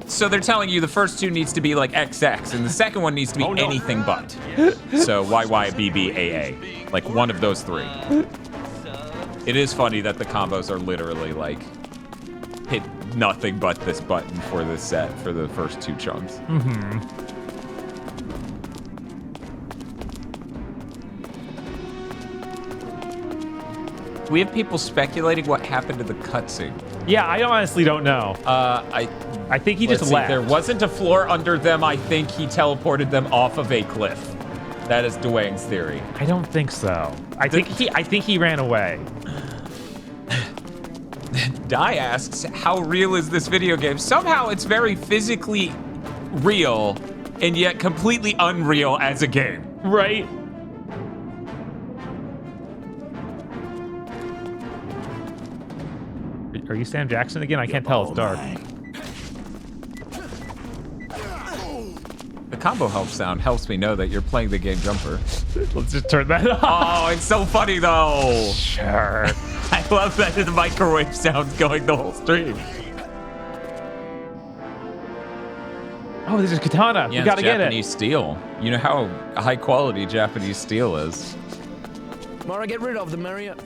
S1: So they're telling you the first two needs to be like XX, and the second one needs to be anything but. So YYBBAA, like one of those three. It is funny that the combos are literally like hit nothing but this button for this set for the first two chunks.
S2: Mm-hmm.
S1: We have people speculating what happened to the cutscene.
S2: Yeah, I honestly don't know. I think he just left.
S1: There wasn't a floor under them. I think he teleported them off of a cliff. That is Dwayne's theory.
S2: I don't think so. I think he ran away.
S1: Dai asks, how real is this video game? Somehow it's very physically real and yet completely unreal as a game.
S2: Right? Are you Sam Jackson again? I can't tell. It's dark.
S1: The combo help sound helps me know that you're playing the game Jumper.
S2: Let's just turn that off.
S1: Oh, it's so funny though.
S2: Sure.
S1: I love that the microwave sound's going the whole stream.
S2: Oh, this is katana.
S1: Yeah,
S2: we gotta get it.
S1: Japanese steel. You know how high quality Japanese steel is.
S5: More I get rid of, the merrier.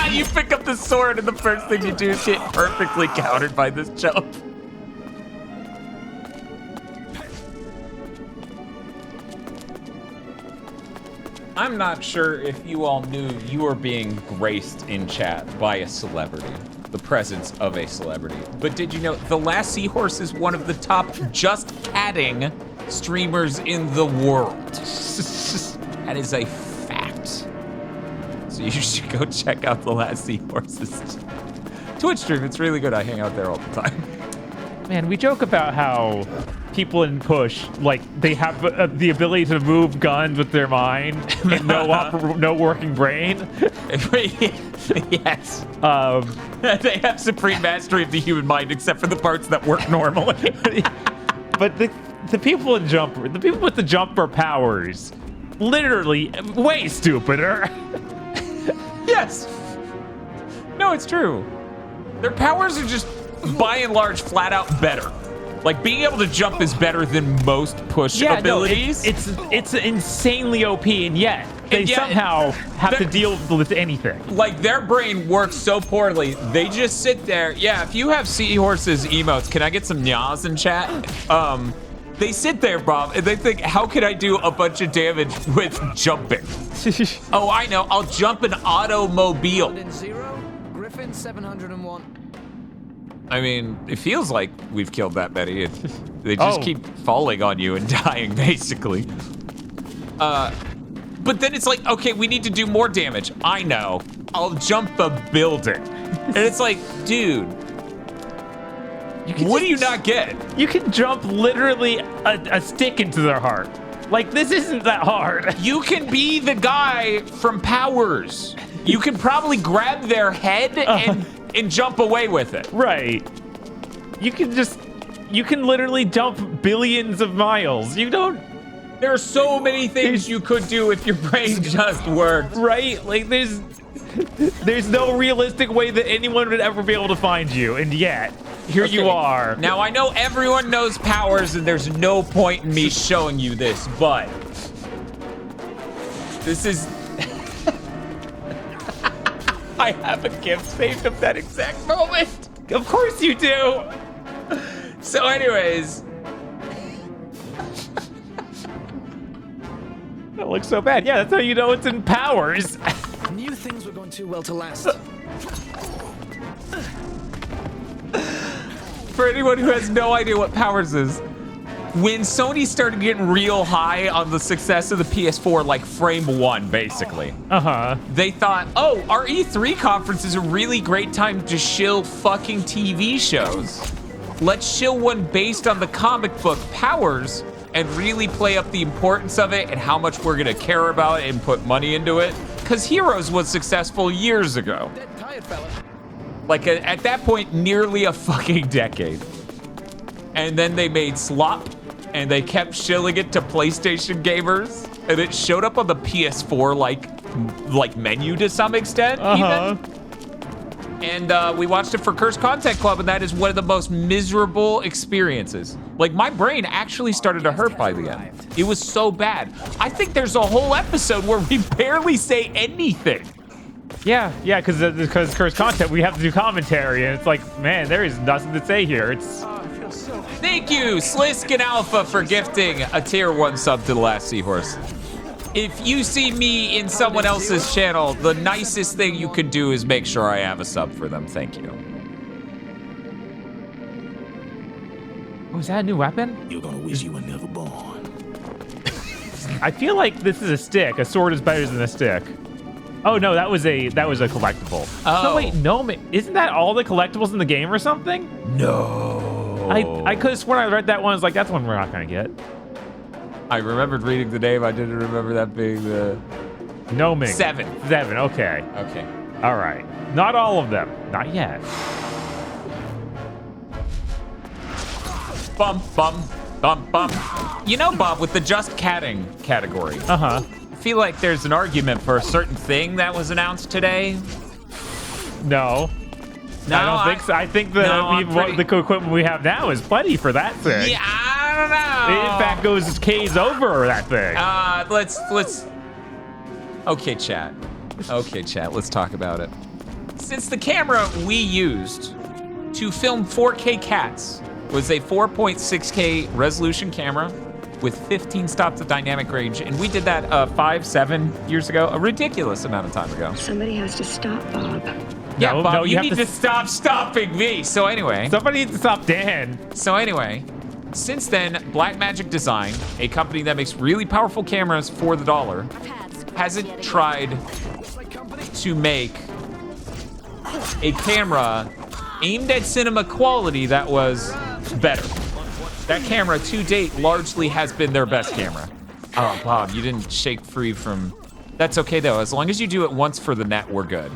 S1: You pick up the sword and the first thing you do is get perfectly countered by this jump. I'm not sure if you all knew you were being graced in chat by a celebrity, the presence of a celebrity. But did you know The Last Seahorse is one of the top just catting streamers in the world? That is a fact. So you should go check out The Last Seahorse's Twitch stream. It's really good. I hang out there all the time.
S2: Man, we joke about how people in Push, like, they have the ability to move guns with their mind and no working brain.
S1: Yes. They have supreme mastery of the human mind, except for the parts that work normally.
S2: But the people in Jumper, the people with the Jumper powers, literally way stupider.
S1: Yes. No, it's true. Their powers are just, by and large, flat out better. Like, being able to jump is better than most Push abilities.
S2: No, it's insanely OP, and yet they somehow have to deal with anything.
S1: Like, their brain works so poorly, they just sit there. Yeah, if you have Seahorse's emotes, can I get some nyas in chat? They sit there, Bob, and they think, how could I do a bunch of damage with jumping? Oh, I know. I'll jump an automobile.
S5: Griffin 701.
S1: I mean, it feels like we've killed that many. They just keep falling on you and dying, basically. But then it's like, okay, we need to do more damage. I know. I'll jump a building. And it's like, dude, what do you not get?
S2: You can jump literally a stick into their heart. Like, this isn't that hard.
S1: You can be the guy from Powers. You can probably grab their head and jump away with it.
S2: Right. You can literally jump billions of miles. You don't
S1: There are so many things you could do if your brain just worked.
S2: Right? Like, there's no realistic way that anyone would ever be able to find you, and yet here you are.
S1: Now I know everyone knows powers, and there's no point in me showing you this, but this is. I have a gift saved of that exact moment.
S2: Of course you do.
S1: So, anyways.
S2: That looks so bad. Yeah, that's how you know it's in powers.
S5: I knew things were going too well to last.
S1: For anyone who has no idea what powers is, when Sony started getting real high on the success of the PS4, like frame one, basically, they thought, oh, our E3 conference is a really great time to shill fucking TV shows. Let's shill one based on the comic book powers and really play up the importance of it and how much we're gonna care about it and put money into it. Because Heroes was successful years ago. Like at that point, nearly a fucking decade. And then they made Slop, and they kept shilling it to PlayStation gamers, and it showed up on the PS4 like menu to some extent, even. And we watched it for Cursed Content Club, and that is one of the most miserable experiences. Like, my brain actually started to hurt by the end. It was so bad. I think there's a whole episode where we barely say anything.
S2: Yeah, because Cursed Content, we have to do commentary, and it's like, man, there is nothing to say here. It's.
S1: Thank you, Slisk and Alpha, for gifting a tier 1 sub to The Last Seahorse. If you see me in someone else's channel, the nicest thing you could do is make sure I have a sub for them. Thank you.
S2: Oh, is that a new weapon?
S7: You're gonna wish you were never born.
S2: I feel like this is a stick. A sword is better than a stick. Oh no, that was a collectible.
S1: Oh.
S2: No, wait, no, isn't that all the collectibles in the game or something?
S1: No.
S2: I could have sworn I read that one. I was like, that's one we're not gonna get.
S1: I remembered reading the name. I didn't remember that being the...
S2: Gnoming.
S1: 7.
S2: 7, okay.
S1: Okay.
S2: All right. Not all of them. Not yet.
S1: Bum, bum, bum, bum. You know, Bob, with the just catting category, I feel like there's an argument for a certain thing that was announced today.
S2: No. I don't think so. I think the equipment we have now is plenty for that thing.
S1: Yeah, I don't know.
S2: It in fact goes K's over that thing.
S1: Let's. Okay, chat. Okay, chat. Let's talk about it. Since the camera we used to film 4K cats was a 4.6K resolution camera with 15 stops of dynamic range, and we did that 5-7 years ago, a ridiculous amount of time ago.
S6: Somebody has to stop Bob.
S1: Yeah,
S2: No,
S1: Bob,
S2: no,
S1: you
S2: you
S1: need
S2: have
S1: to
S2: to
S1: stop stopping me. So anyway.
S2: Somebody needs to stop Dan.
S1: So anyway, since then, Blackmagic Design, a company that makes really powerful cameras for the dollar, hasn't tried to make a camera aimed at cinema quality that was better. That camera, to date, largely has been their best camera. Oh, Bob, you didn't shake free from... That's okay, though. As long as you do it once for the net, we're good.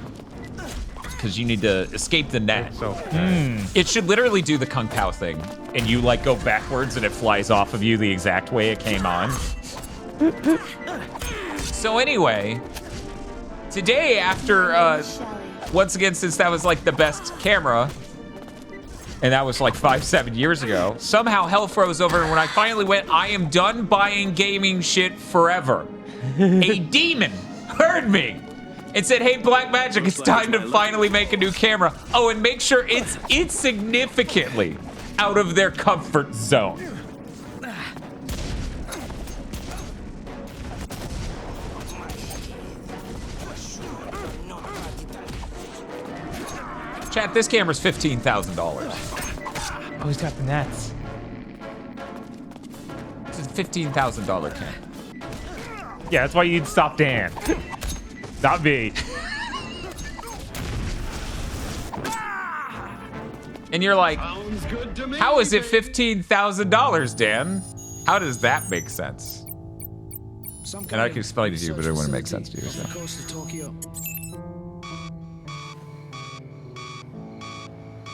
S1: Because you need to escape the net. It should literally do the Kung Pao thing. And you, like, go backwards and it flies off of you the exact way it came on. So anyway, today, after... once again, since that was, like, the best camera... And that was like 5-7 years ago. Somehow hell froze over, and when I finally went, I am done buying gaming shit forever. A demon heard me and said, hey, Blackmagic, it's time to finally make a new camera. Oh, and make sure it's insignificantly out of their comfort zone. Chat, this camera's $15,000.
S2: Oh, he's got the nets.
S1: It's a $15,000 camera.
S2: Yeah, that's why you'd stop Dan. Not me.
S1: And you're like, how is it $15,000, Dan? How does that make sense? And I can explain it to you, but it wouldn't make sense to you. So.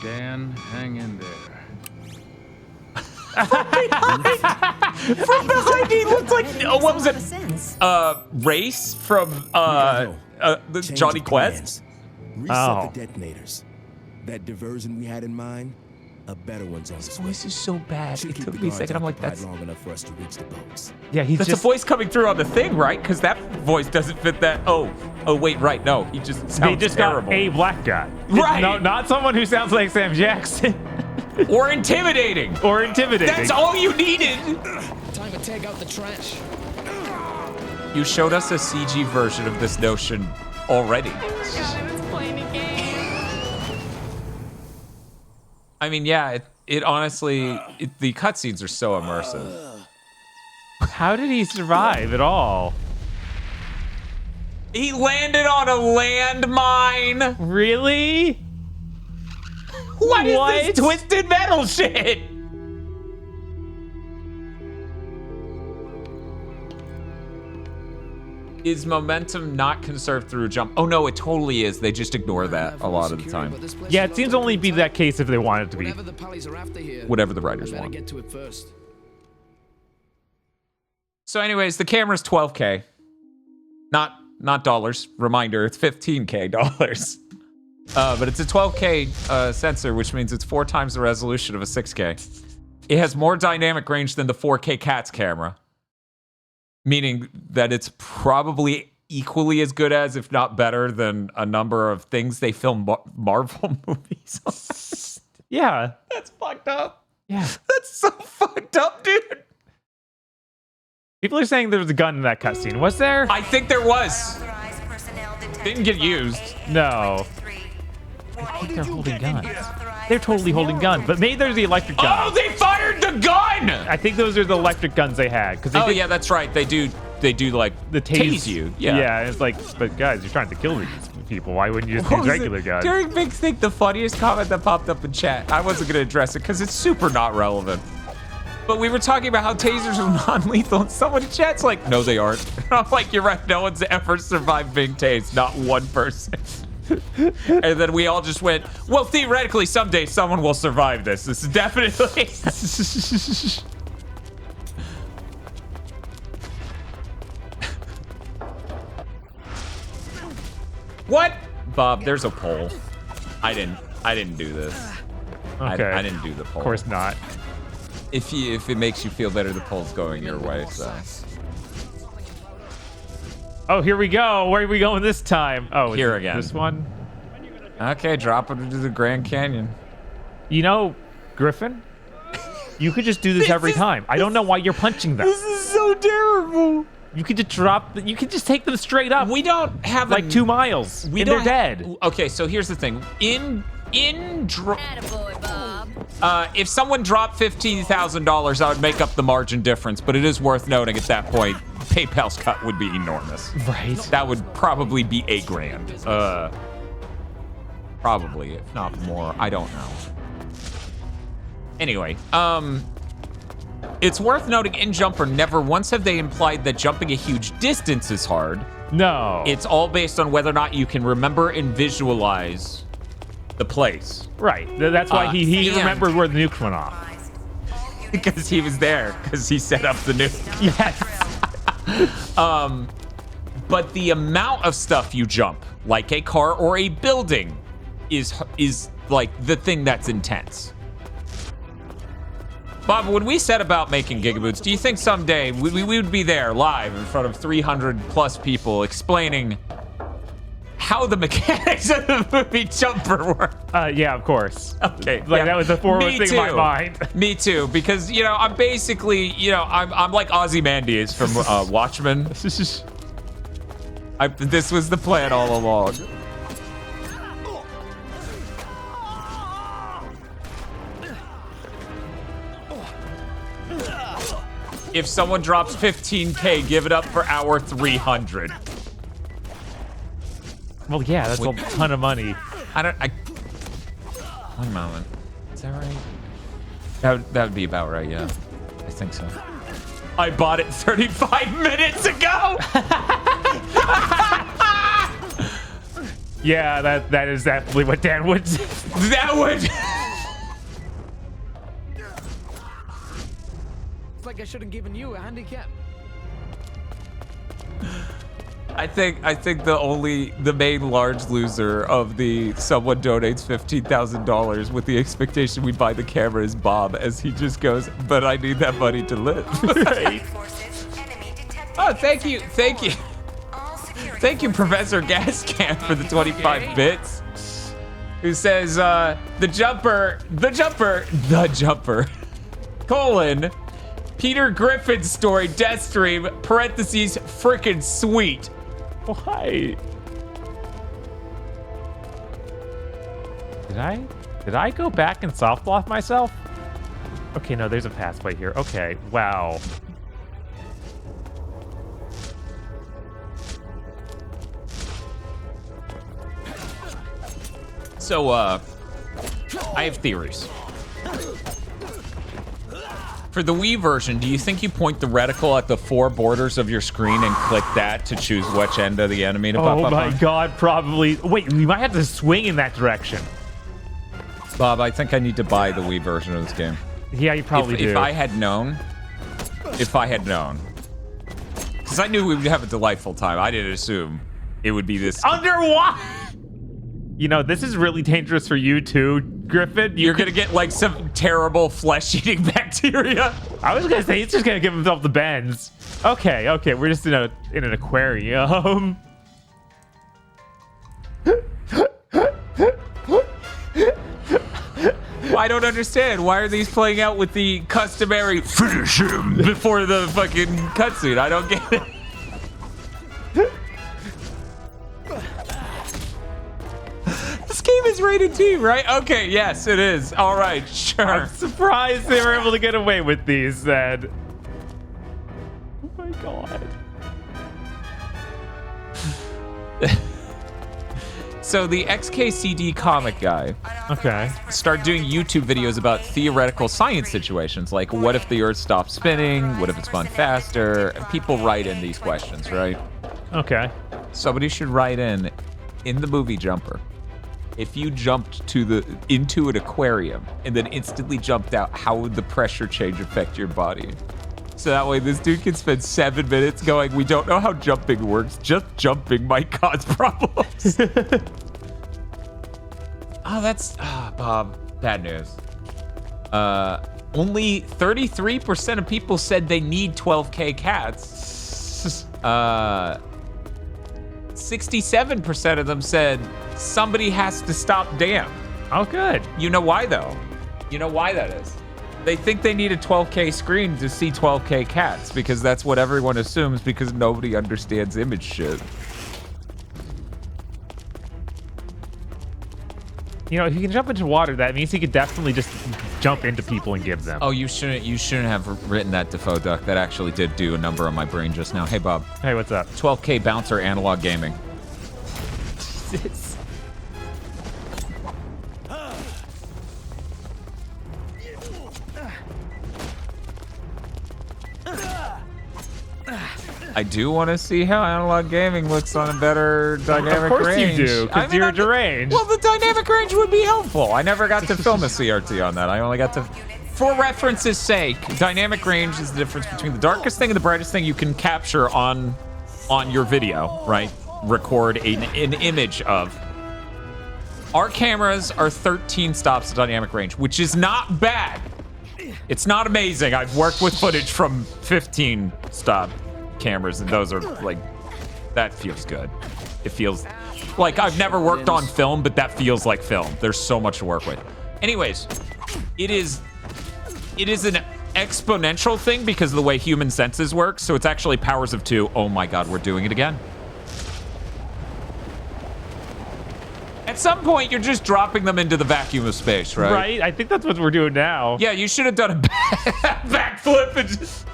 S11: Dan, hang in there.
S1: From behind, he looked like what was it? Race from the
S7: Change
S1: Johnny
S7: of
S1: Quest.
S7: plans. Reset the detonators. That diversion we had in mind, a better one's on its way.
S1: Voice is so bad.
S7: Should
S1: It
S7: keep
S1: took
S7: the
S1: me a
S7: guards
S1: second. I'm like,
S7: occupied
S1: that's
S7: long enough for us to reach the boats.
S2: Yeah, he's
S1: that's
S2: just
S1: a voice coming through on the thing, right? Because that voice doesn't fit that. Oh, wait, right. No, he just sounds
S2: they just
S1: terrible.
S2: got a black guy.
S1: Right.
S2: No, not someone who sounds like Sam Jackson.
S1: Or intimidating.
S2: Or intimidating.
S1: That's all you needed.
S5: Time to take out the trash.
S1: You showed us a CG version of this notion already. I mean, yeah, it honestly, the cutscenes are so immersive.
S2: How did he survive at all?
S1: He landed on a landmine.
S2: Really?
S1: What is this twisted metal shit? Is momentum not conserved through a jump? Oh no, it totally is. They just ignore that a lot of the time.
S2: Yeah, it seems to only be that case if they want it to be.
S5: Whatever the pallies are after here,
S1: Whatever the writers
S5: better
S1: want.
S5: get to it first.
S1: So anyways, the camera's 12K. Not dollars. Reminder, it's 15K dollars. But it's a 12K sensor, which means it's 4 times the resolution of a 6K. It has more dynamic range than the 4K Cats camera. Meaning that it's probably equally as good as, if not better than, a number of things they film Marvel movies on.
S2: Yeah.
S1: That's fucked up.
S2: Yeah.
S1: That's so fucked up, dude.
S2: People are saying there was a gun in that cutscene. Was there?
S1: I think there was. Didn't get used.
S2: No. I think they're holding guns. They're totally holding guns, but maybe there's the electric gun.
S1: Oh, they fired the gun!
S2: I think those are the electric guns they had.
S1: Oh, yeah, that's right. They do like
S2: the
S1: tase you. Yeah.
S2: Yeah, it's like, but guys, you're trying to kill these people. Why wouldn't you just use regular guns?
S1: During Big Think, the funniest comment that popped up in chat, I wasn't going to address it because it's super not relevant. But we were talking about how tasers are non-lethal, and someone in chat's like, no, they aren't. And I'm like, you're right. No one's ever survived being tased. Not one person. And then we all just went, well, theoretically, someday someone will survive this. This is definitely... What? Bob, there's a pole. I didn't do this.
S2: Okay.
S1: I didn't do the pole.
S2: Of course not.
S1: If it makes you feel better, the pole's going your way, so...
S2: Oh, here we go. Where are we going this time? Oh,
S1: here again.
S2: This one?
S1: Okay, drop it into the Grand Canyon.
S2: You know, Griffin, you could just do this every time. I don't know why you're punching them.
S1: This is so terrible.
S2: You could just drop. You could just take them straight up.
S1: We don't have
S2: like 2 miles. And they're dead.
S1: Okay, so here's the thing. If someone dropped $15,000, I would make up the margin difference. But it is worth noting at that point, PayPal's cut would be enormous.
S2: Right.
S1: That would probably be $8,000. Probably, if not more. I don't know. Anyway, it's worth noting in Jumper, never once have they implied that jumping a huge distance is hard.
S2: No.
S1: It's all based on whether or not you can remember and visualize the place.
S2: Right. That's why he
S1: and-
S2: remembered where the nukes went off.
S1: Because he was there, because he set up the nuke.
S2: Yes.
S1: But the amount of stuff you jump, like a car or a building, is like the thing that's intense. Bob, when we set about making GigaBoots, do you think someday we would be there live in front of 300 plus people explaining how the mechanics of the movie Jumper work?
S2: Yeah, of course.
S1: Okay.
S2: Like
S1: yeah.
S2: that was the foremost
S1: Me
S2: thing in my
S1: too.
S2: mind.
S1: Me too, because I'm basically I'm like Ozymandias from Watchmen. This was the plan all along. If someone drops 15K, give it up for hour 300.
S2: Well, yeah, that's a ton of money.
S1: One moment. Is that right? That would be about right, yeah. I think so. I bought it 35 minutes ago!
S2: Yeah, that is definitely what Dan would say.
S1: That would...
S5: like I shouldn't given you a handicap.
S1: I think the main large loser of the someone donates $15,000 with the expectation we buy the camera is Bob, as he just goes, but I need that money to live. Right? Oh, thank you. Thank you, Professor Gascan, for the 25 bits. Who says, the jumper, colon, Peter Griffin's story, Deathstream, parentheses, frickin' sweet.
S2: Why? Did I go back and soft block myself? Okay, no, there's a pathway here. Okay, wow.
S1: So, I have theories. For the Wii version, do you think you point the reticle at the 4 borders of your screen and click that to choose which end of the enemy to pop up on?
S2: Oh my god, probably. Wait, we might have to swing in that direction.
S1: Bob, I think I need to buy the Wii version of this game.
S2: Yeah, you probably do.
S1: If I had known. Because I knew we would have a delightful time. I didn't assume it would be this.
S2: Underwater! You know, this is really dangerous for you too, Griffin.
S1: You're gonna get like some terrible flesh-eating bacteria.
S2: I was gonna say he's just gonna give himself the bends. Okay, we're just in an aquarium.
S1: I don't understand. Why are these playing out with the customary finish him before the fucking cutscene? I don't get it. This game is rated T, right? Okay, yes, it is. All right, sure.
S2: I'm surprised they were able to get away with these then. Oh my god.
S1: So the XKCD comic guy started doing YouTube videos about theoretical science situations, like what if the Earth stopped spinning? What if it spun faster? And people write in these questions, right?
S2: Okay.
S1: Somebody should write in the movie Jumper. If you jumped into an aquarium and then instantly jumped out, how would the pressure change affect your body? So that way this dude can spend 7 minutes going, we don't know how jumping works. Just jumping might cause problems. Bob, bad news. Only 33% of people said they need 12K cats. 67% of them said somebody has to stop damn.
S2: Oh, good.
S1: You know why, though? You know why that is? They think they need a 12K screen to see 12K cats because that's what everyone assumes because nobody understands image shit.
S2: You know, if you can jump into water, that means he could definitely just jump into people and give them.
S1: Oh, you shouldn't have written that, Defoe Duck. That actually did do a number on my brain just now. Hey, Bob.
S2: Hey, what's up?
S1: 12K bouncer analog gaming. I do want to see how analog gaming looks on a better dynamic range.
S2: Of course you do, because you're deranged.
S1: Well, the dynamic range would be helpful. I never got to film a CRT on that. I only got to... For reference's sake, dynamic range is the difference between the darkest thing and the brightest thing you can capture on your video, right? Record an image of. Our cameras are 13 stops of dynamic range, which is not bad. It's not amazing. I've worked with footage from 15 stop cameras, and those are like, that feels good. It feels like I've never worked on film, but that feels like film. There's so much to work with. Anyways, it is an exponential thing because of the way human senses work, so it's actually powers of 2. Oh my god, we're doing it again. At some point, you're just dropping them into the vacuum of space, right?
S2: Right? I think that's what we're doing now.
S1: Yeah, you should have done a backflip and just...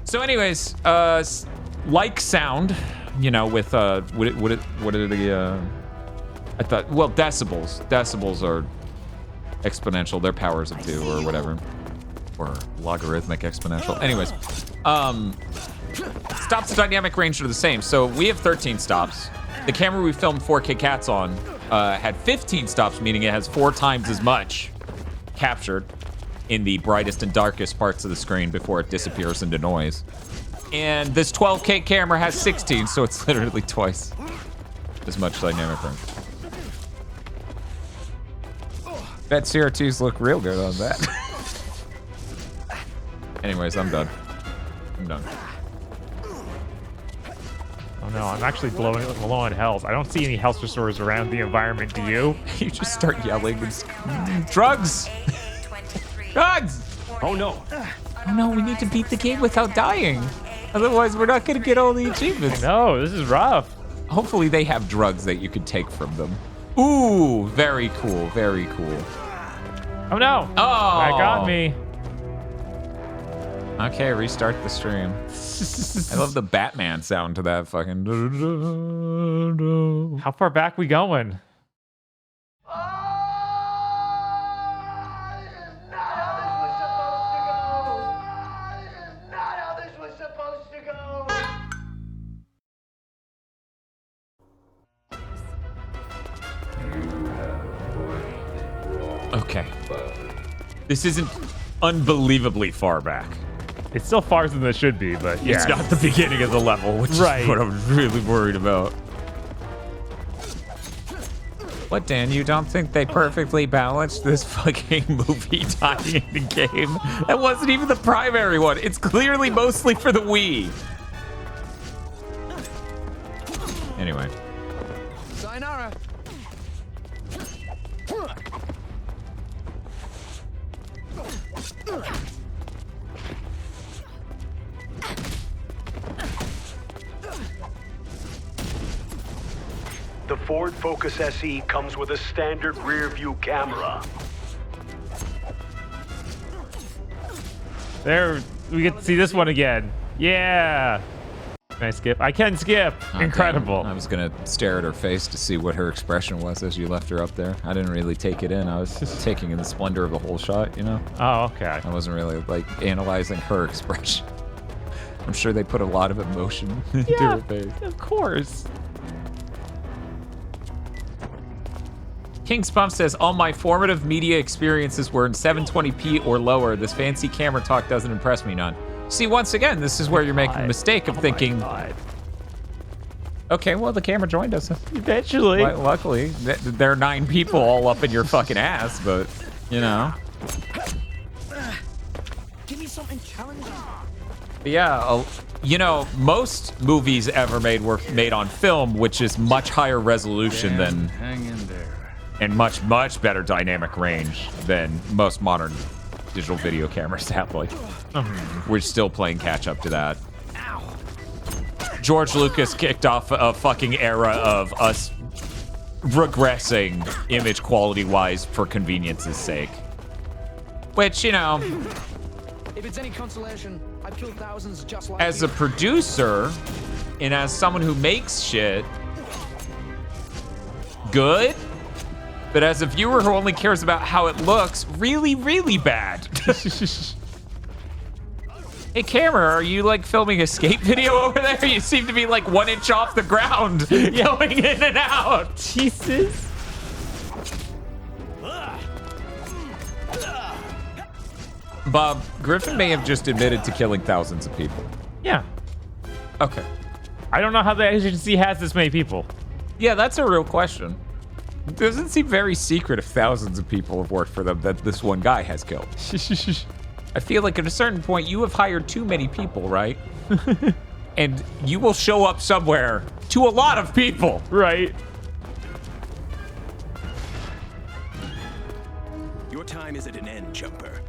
S1: So anyways, like sound, you know, with what are the I thought, well, decibels. Decibels are exponential. They're powers of 2 or whatever, or logarithmic exponential. Anyways, stops and dynamic range are the same. So we have 13 stops. The camera we filmed 4K Cats on had 15 stops, meaning it has 4 times as much captured in the brightest and darkest parts of the screen before it disappears into noise. And this 12K camera has 16, so it's literally twice as much dynamic range. Bet CRTs look real good on that. Anyways, I'm done. I'm done.
S2: Oh no, I'm actually low on health. I don't see any health restorers around the environment, do you?
S1: You just start yelling. Drugs! Drugs!
S7: Oh no.
S1: Oh no, we need to beat the game without dying. Otherwise, we're not gonna get all the achievements.
S2: No, this is rough.
S1: Hopefully they have drugs that you could take from them. Ooh, very cool, very cool.
S2: Oh no!
S1: Oh!
S2: That got me.
S1: Okay, restart the stream. I love the Batman sound to that fucking...
S2: How far back we going?
S1: Okay. This isn't unbelievably far back.
S2: It's still farther than it should be, but yeah.
S1: It's not the beginning of the level, which is what I'm really worried about. What, Dan? You don't think they perfectly balanced this fucking movie tying in the game? That wasn't even the primary one. It's clearly mostly for the Wii. Anyway.
S5: Sayonara.
S11: The Ford Focus SE comes with a standard rear view camera.
S2: There, we get to see this one again. Yeah. Can I skip? I can skip. Incredible.
S1: Damn. I was gonna stare at her face to see what her expression was as you left her up there. I didn't really take it in. I was just taking in the splendor of the whole shot, you know?
S2: Oh, okay.
S1: I wasn't really like analyzing her expression. I'm sure they put a lot of emotion into her face.
S2: Of course.
S1: King Spump says, all my formative media experiences were in 720p or lower. This fancy camera talk doesn't impress me none. See, once again, this is where you're making the mistake of thinking, okay, well, the camera joined us.
S2: Eventually.
S1: Luckily, there are 9 people all up in your fucking ass, but, you know.
S5: Give me something challenging.
S1: But yeah, you know, most movies ever made were made on film, which is much higher resolution than...
S4: Hang in there.
S1: And much, much better dynamic range than most modern digital video cameras have. Like, we're still playing catch up to that. George Lucas kicked off a fucking era of us regressing image quality-wise for convenience's sake. Which, you know,
S5: If it's any consolation, I've killed thousands just like
S1: as
S5: you.
S1: a producer and as someone who makes shit, good. But as a viewer who only cares about how it looks, really, really bad. Hey, camera, are you like filming a skate video over there? You seem to be like 1 inch off the ground, going in and out.
S2: Jesus.
S1: Bob, Griffin may have just admitted to killing thousands of people.
S2: Yeah.
S1: Okay.
S2: I don't know how the agency has this many people.
S1: Yeah, that's a real question. It doesn't seem very secret if thousands of people have worked for them that this one guy has killed. I feel like at a certain point you have hired too many people, right? And you will show up somewhere to a lot of people.
S2: Right.
S7: Your time is at an end, Jumper.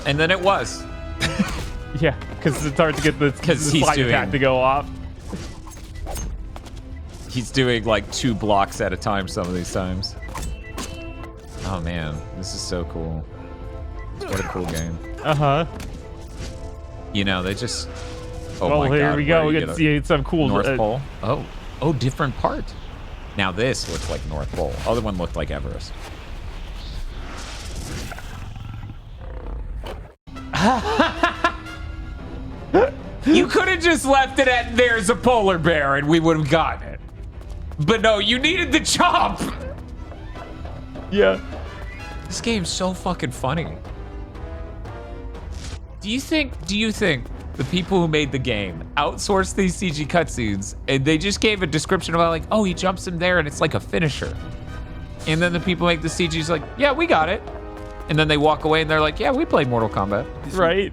S1: And then it was.
S2: Yeah, because it's hard to get the slide attack to go off.
S1: He's doing like 2 blocks at a time some of these times. Oh man, this is so cool. What a cool game.
S2: Uh-huh.
S1: You know, they just... Oh
S2: well,
S1: my
S2: here
S1: God,
S2: we go. We get to see some cool...
S1: North Pole. Oh, different part. Now this looks like North Pole. Other one looked like Everest. You could have just left it at there's a polar bear and we would have gotten it. But no, you needed the chomp.
S2: Yeah.
S1: This game's so fucking funny. Do you think the people who made the game outsourced these CG cutscenes and they just gave a description about like, oh, he jumps him there and it's like a finisher. And then the people make the CG's like, yeah, we got it. And then they walk away and they're like, yeah, we played Mortal Kombat.
S2: Right.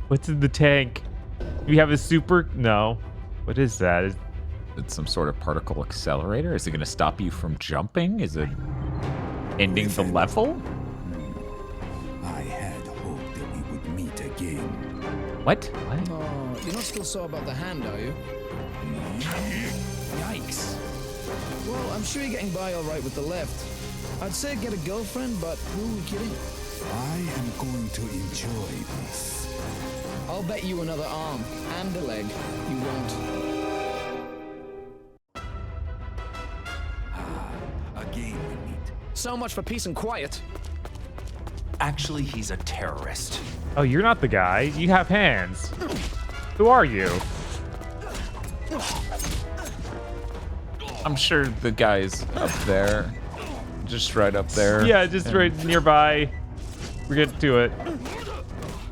S2: What's in the tank? We have a super, no. What is that?
S1: It's some sort of particle accelerator. Is it gonna stop you from jumping? Is it ending the level?
S12: I had hoped that we would meet again.
S1: What?
S5: Oh, you're not still sore about the hand, are you? Yikes. Well, I'm sure you're getting by all right with the left. I'd say get a girlfriend, but who are we kidding?
S12: I am going to enjoy this.
S5: I'll bet you another arm and a leg. You won't.
S12: Again we meet.
S5: So much for peace and quiet.
S13: Actually, he's a terrorist.
S2: Oh, you're not the guy. You have hands. Who are you?
S1: I'm sure the guy's up there. Just right up there.
S2: Yeah, just right nearby. We're getting to it.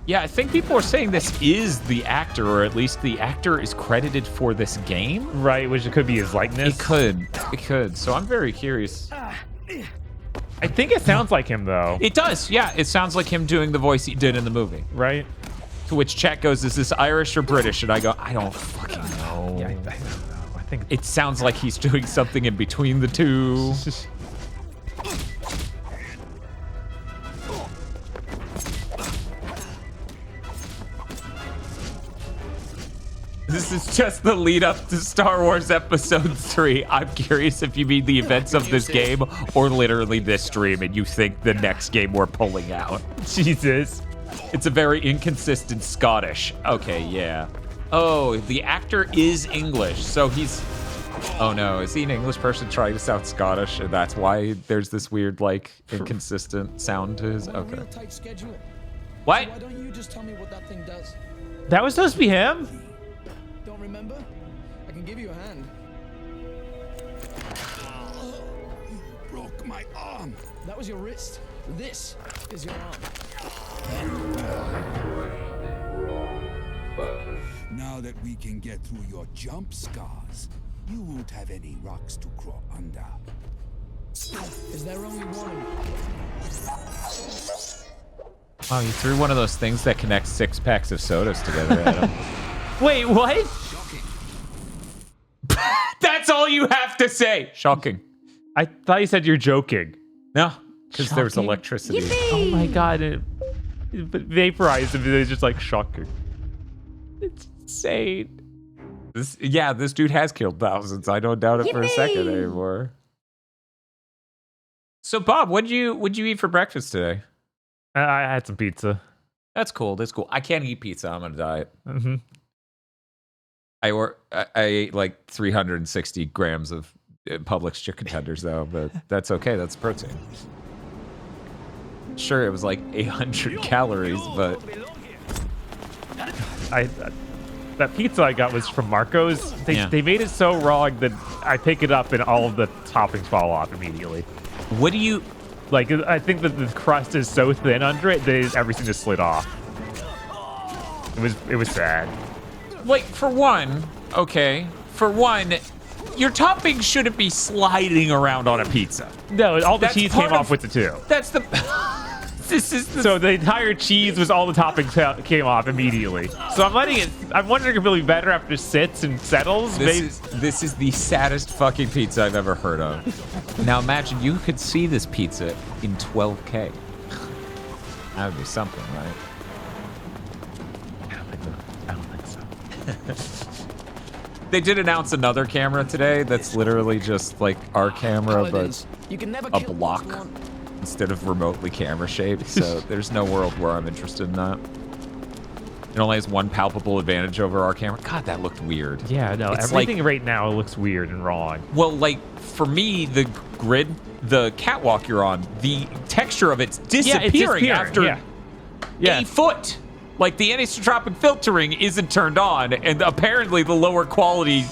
S1: Yeah, I think people are saying this is the actor, or at least the actor is credited for this game.
S2: Right, which it could be his likeness.
S1: It could. So I'm very curious.
S2: I think it sounds like him, though.
S1: It does, yeah. It sounds like him doing the voice he did in the movie.
S2: Right.
S1: To which chat goes, is this Irish or British? And I go, I don't fucking know.
S2: Yeah, I don't know. I think
S1: it sounds like he's doing something in between the two. This is just the lead up to Star Wars Episode 3. I'm curious if you mean the events of this game or literally this stream and you think the next game we're pulling out.
S2: Jesus.
S1: It's a very inconsistent Scottish. Okay, yeah. Oh, the actor is English, so he's... Oh no, is he an English person trying to sound Scottish? And that's why there's this weird, like, inconsistent sound to his... Okay. What?
S5: Why don't you just tell me what that thing does?
S2: That was supposed to be him?
S5: Don't remember? I can give you a hand.
S12: You broke my arm.
S5: That was your wrist. This is your arm.
S12: Now that we can get through your jump scars, you won't have any rocks to crawl under.
S5: Is there only one?
S1: Wow, you threw one of those things that connects 6 packs of sodas together at him.
S2: Wait, what?
S1: That's all you have to say. Shocking.
S2: I thought you said you're joking.
S1: No, because there was electricity.
S8: Yippee!
S2: Oh my god, it vaporized him. It's just like shocking. It's insane.
S1: This dude has killed thousands. I don't doubt it for a second anymore. So, Bob, what'd you eat for breakfast today?
S2: I had some pizza.
S1: That's cool. That's cool. I can't eat pizza. I'm on a diet.
S2: Mm-hmm.
S1: I ate like 360 grams of Publix chicken tenders, though, but that's okay. That's protein. Sure, it was like 800 calories, but...
S2: That pizza I got was from Marco's. They made it so wrong that I pick it up and all of the toppings fall off immediately.
S1: What do you...
S2: Like, I think that the crust is so thin under it that everything just slid off. It was sad.
S1: Like, for one, your toppings shouldn't be sliding around on a pizza.
S2: No, all the cheese came off with it too.
S1: That's the...
S2: So the entire cheese was all the toppings came off immediately. So I'm letting it... I'm wondering if it'll be better after it sits and settles.
S1: This is the saddest fucking pizza I've ever heard of. Now imagine you could see this pizza in 12K. That would be something, right?
S2: I don't think so.
S1: They did announce another camera today that's literally just like our camera, but a block instead of remotely camera shaped. So there's no world where I'm interested in that. It only has one palpable advantage over our camera. God, that looked weird.
S2: Yeah, no,
S1: It's
S2: everything
S1: like,
S2: right now looks weird and wrong.
S1: well, like, for me, the grid, the catwalk you're on, the texture of it's disappearing, after a foot. Like, the anisotropic filtering isn't turned on, and apparently the lower quality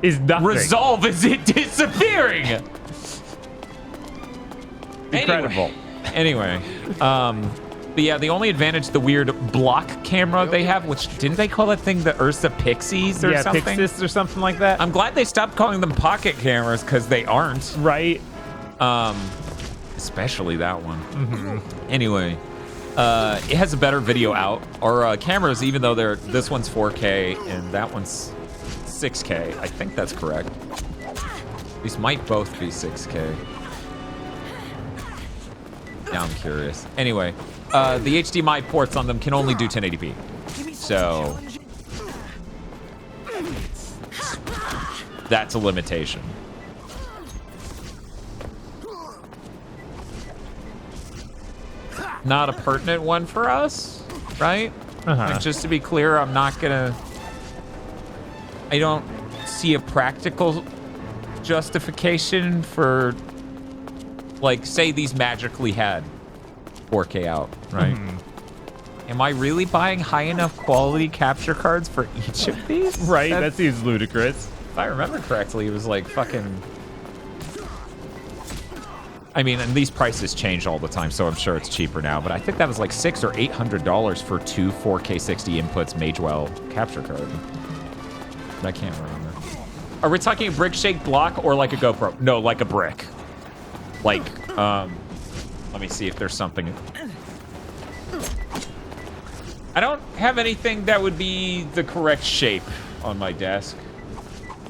S2: is nothing.
S1: Resolve is it disappearing.
S2: Incredible.
S1: Anyway, but yeah, the only advantage, the weird block camera they have, which didn't they call that thing the Ursa Pixies or something?
S2: Pixis or something like that.
S1: I'm glad they stopped calling them pocket cameras because they aren't.
S2: Right.
S1: Especially that one.
S2: Mm-hmm.
S1: Anyway, it has a better video out. Our cameras, even though this one's 4K and that one's 6K, I think that's correct. These might both be 6K. Now I'm curious. Anyway, the HDMI ports on them can only do 1080p. So that's a limitation. Not a pertinent one for us, right? Like, just to be clear, I'm not gonna... I don't see a practical justification for, like, say these magically had 4K out, right? Am I really buying high enough quality capture cards for each of these?
S2: Right, that seems ludicrous.
S1: If I remember correctly, it was like fucking... I mean, and these prices change all the time, so I'm sure it's cheaper now, but I think that was like $600 or $800 for two 4K 60 inputs Magewell capture card. But I can't remember. Are we talking a brick-shaped block or like a GoPro? No, like a brick. Like, let me see if there's something. I don't have anything that would be the correct shape on my desk.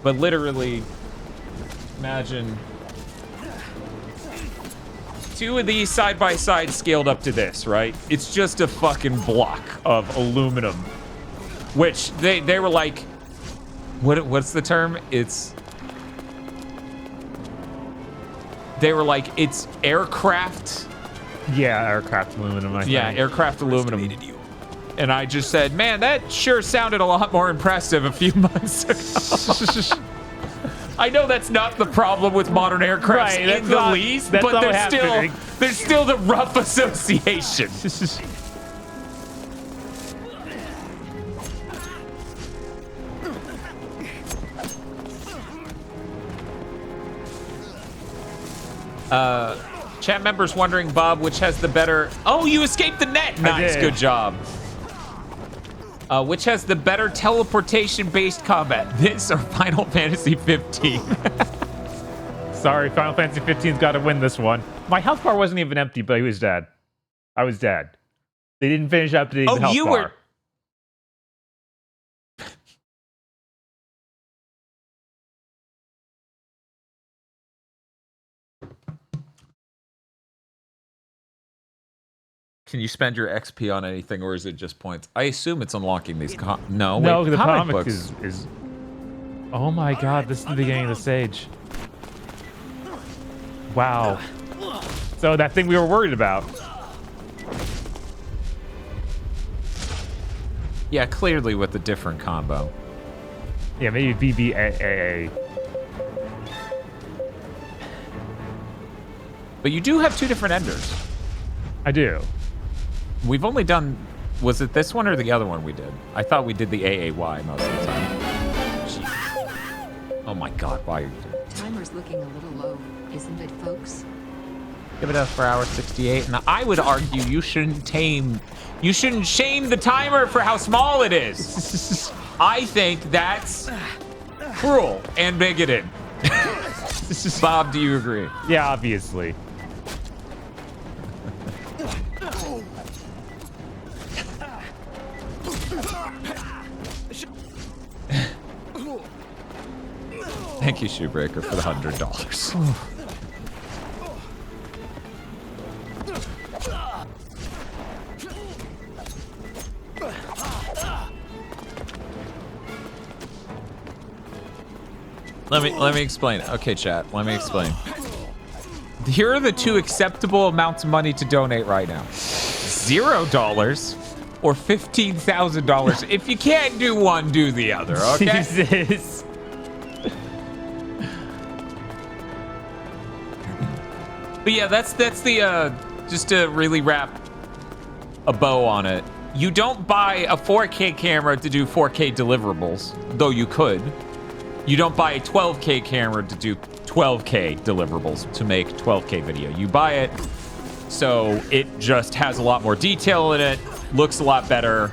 S1: But literally, imagine two of these side by side scaled up to this, right? It's just a fucking block of aluminum. Which they were like, what's the term? They were like, it's aircraft.
S2: Yeah, aircraft aluminum, I think.
S1: Yeah, aircraft aluminum. And I just said, man, that sure sounded a lot more impressive a few months ago. I know that's not the problem with modern aircraft in the least, but there's still the rough association. Chat members wondering, Bob, which has the better... Oh, you escaped the net! Nice, good job. Which has the better teleportation-based combat? This or Final Fantasy 15?
S2: Sorry, Final Fantasy 15's got to win this one. My health bar wasn't even empty, but he was dead. I was dead. They didn't finish updating the health bar.
S1: Can you spend your XP on anything, or is it just points? I assume it's unlocking these.
S2: No, the comic is. Oh my god! This is the beginning of the stage. Wow. So that thing we were worried about.
S1: Yeah, clearly with a different combo.
S2: Yeah, maybe BBAA.
S1: But you do have two different enders.
S2: I do.
S1: We've only done, was it this one or the other one we did? I thought we did the AAY most of the time. Jeez. Oh my god, why are you doing it?
S6: Timer's looking a little low, isn't it, folks?
S1: Give it up for hour 68. And I would argue you shouldn't shame the timer for how small it is. I think that's cruel and bigoted. Bob, do you agree?
S2: Yeah, obviously.
S1: Thank you, Shoebreaker, for the $100. Let me explain. Okay, chat. Let me explain. Here are the two acceptable amounts of money to donate right now: $0 or $15,000. If you can't do one, do the other, okay?
S2: Jesus.
S1: But yeah, that's the, just to really wrap a bow on it. You don't buy a 4K camera to do 4K deliverables, though you could. You don't buy a 12K camera to do 12K deliverables, to make 12K video. You buy it so it just has a lot more detail in it, looks a lot better,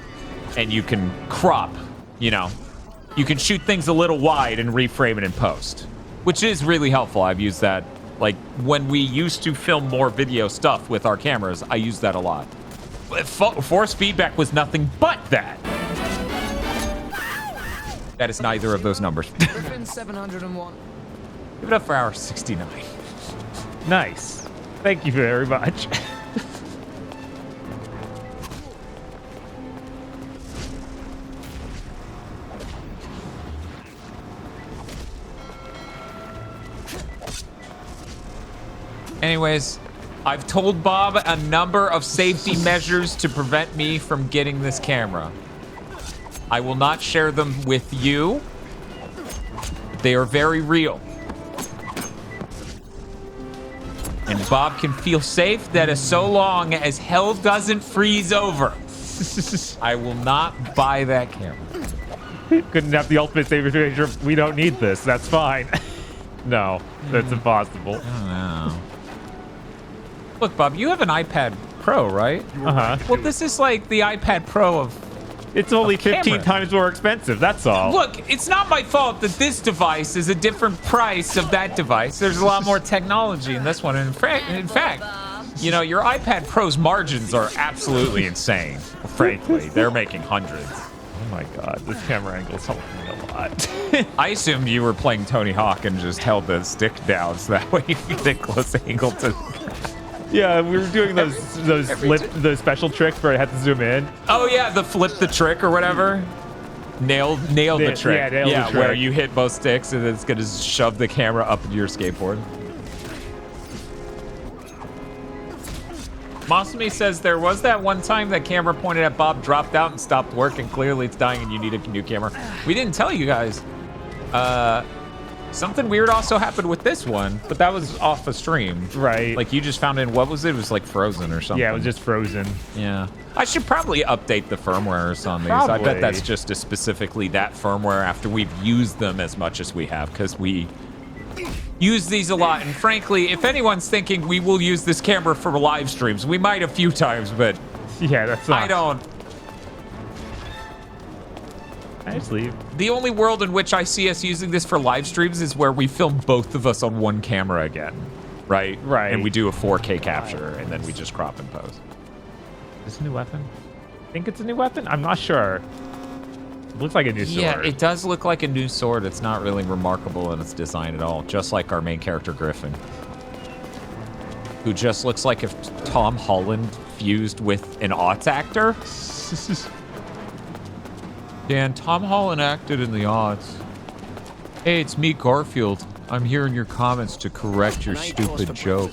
S1: and you can crop, you know. You can shoot things a little wide and reframe it in post, which is really helpful. I've used that, like, when we used to film more video stuff with our cameras, I used that a lot. Force feedback was nothing but that. That is neither of those numbers.
S5: Griffin 701.
S1: Give it up for hour 69.
S2: Nice. Thank you very much.
S1: Anyways, I've told Bob a number of safety measures to prevent me from getting this camera. I will not share them with you. They are very real. And Bob can feel safe that as so long as hell doesn't freeze over, I will not buy that camera.
S2: Couldn't have the ultimate safety measure. We don't need this. That's fine. No, that's impossible.
S1: I don't know. Look, Bob, you have an iPad Pro, right?
S2: Uh-huh.
S1: Well, this is like the iPad Pro of...
S2: It's only 15
S1: camera.
S2: times more expensive, that's all.
S1: Look, it's not my fault that this device is a different price of that device. There's a lot more technology in this one. And in fact, you know, your iPad Pro's margins are absolutely insane. Frankly, they're making hundreds.
S2: Oh my god, this camera angle's helping me a lot.
S1: I assumed you were playing Tony Hawk and just held the stick down so that way you could get close angle to...
S2: Yeah, we were doing those special tricks where I had to zoom in.
S1: Oh yeah, the flip the trick or whatever. Nail the trick.
S2: Yeah, nail the trick.
S1: Where you hit both sticks and it's gonna shove the camera up into your skateboard. Masumi says there was that one time that camera pointed at Bob dropped out and stopped working. Clearly it's dying and you need a new camera. We didn't tell you guys. Something weird also happened with this one, but that was off a stream.
S2: Right.
S1: Like you just found it, what was it? It was like frozen or something.
S2: Yeah, it was just frozen.
S1: Yeah. I should probably update the firmwares on these.
S2: Probably.
S1: I bet that's just specifically that firmware after we've used them as much as we have, because we use these a lot. And frankly, if anyone's thinking we will use this camera for live streams, we might a few times, but
S2: yeah, that's not...
S1: I don't.
S2: I just leave.
S1: The only world in which I see us using this for live streams is where we film both of us on one camera again, right?
S2: Right.
S1: And we do a 4K capture, and then we just crop and post.
S2: Is this a new weapon? I think it's a new weapon? I'm not sure. It looks like a new sword.
S1: Yeah, it does look like a new sword. It's not really remarkable in its design at all, just like our main character, Griffin, who just looks like if Tom Holland fused with an aughts actor. Dan, Tom Holland acted in the aughts. Hey, it's me, Garfield. I'm here in your comments to correct your stupid joke.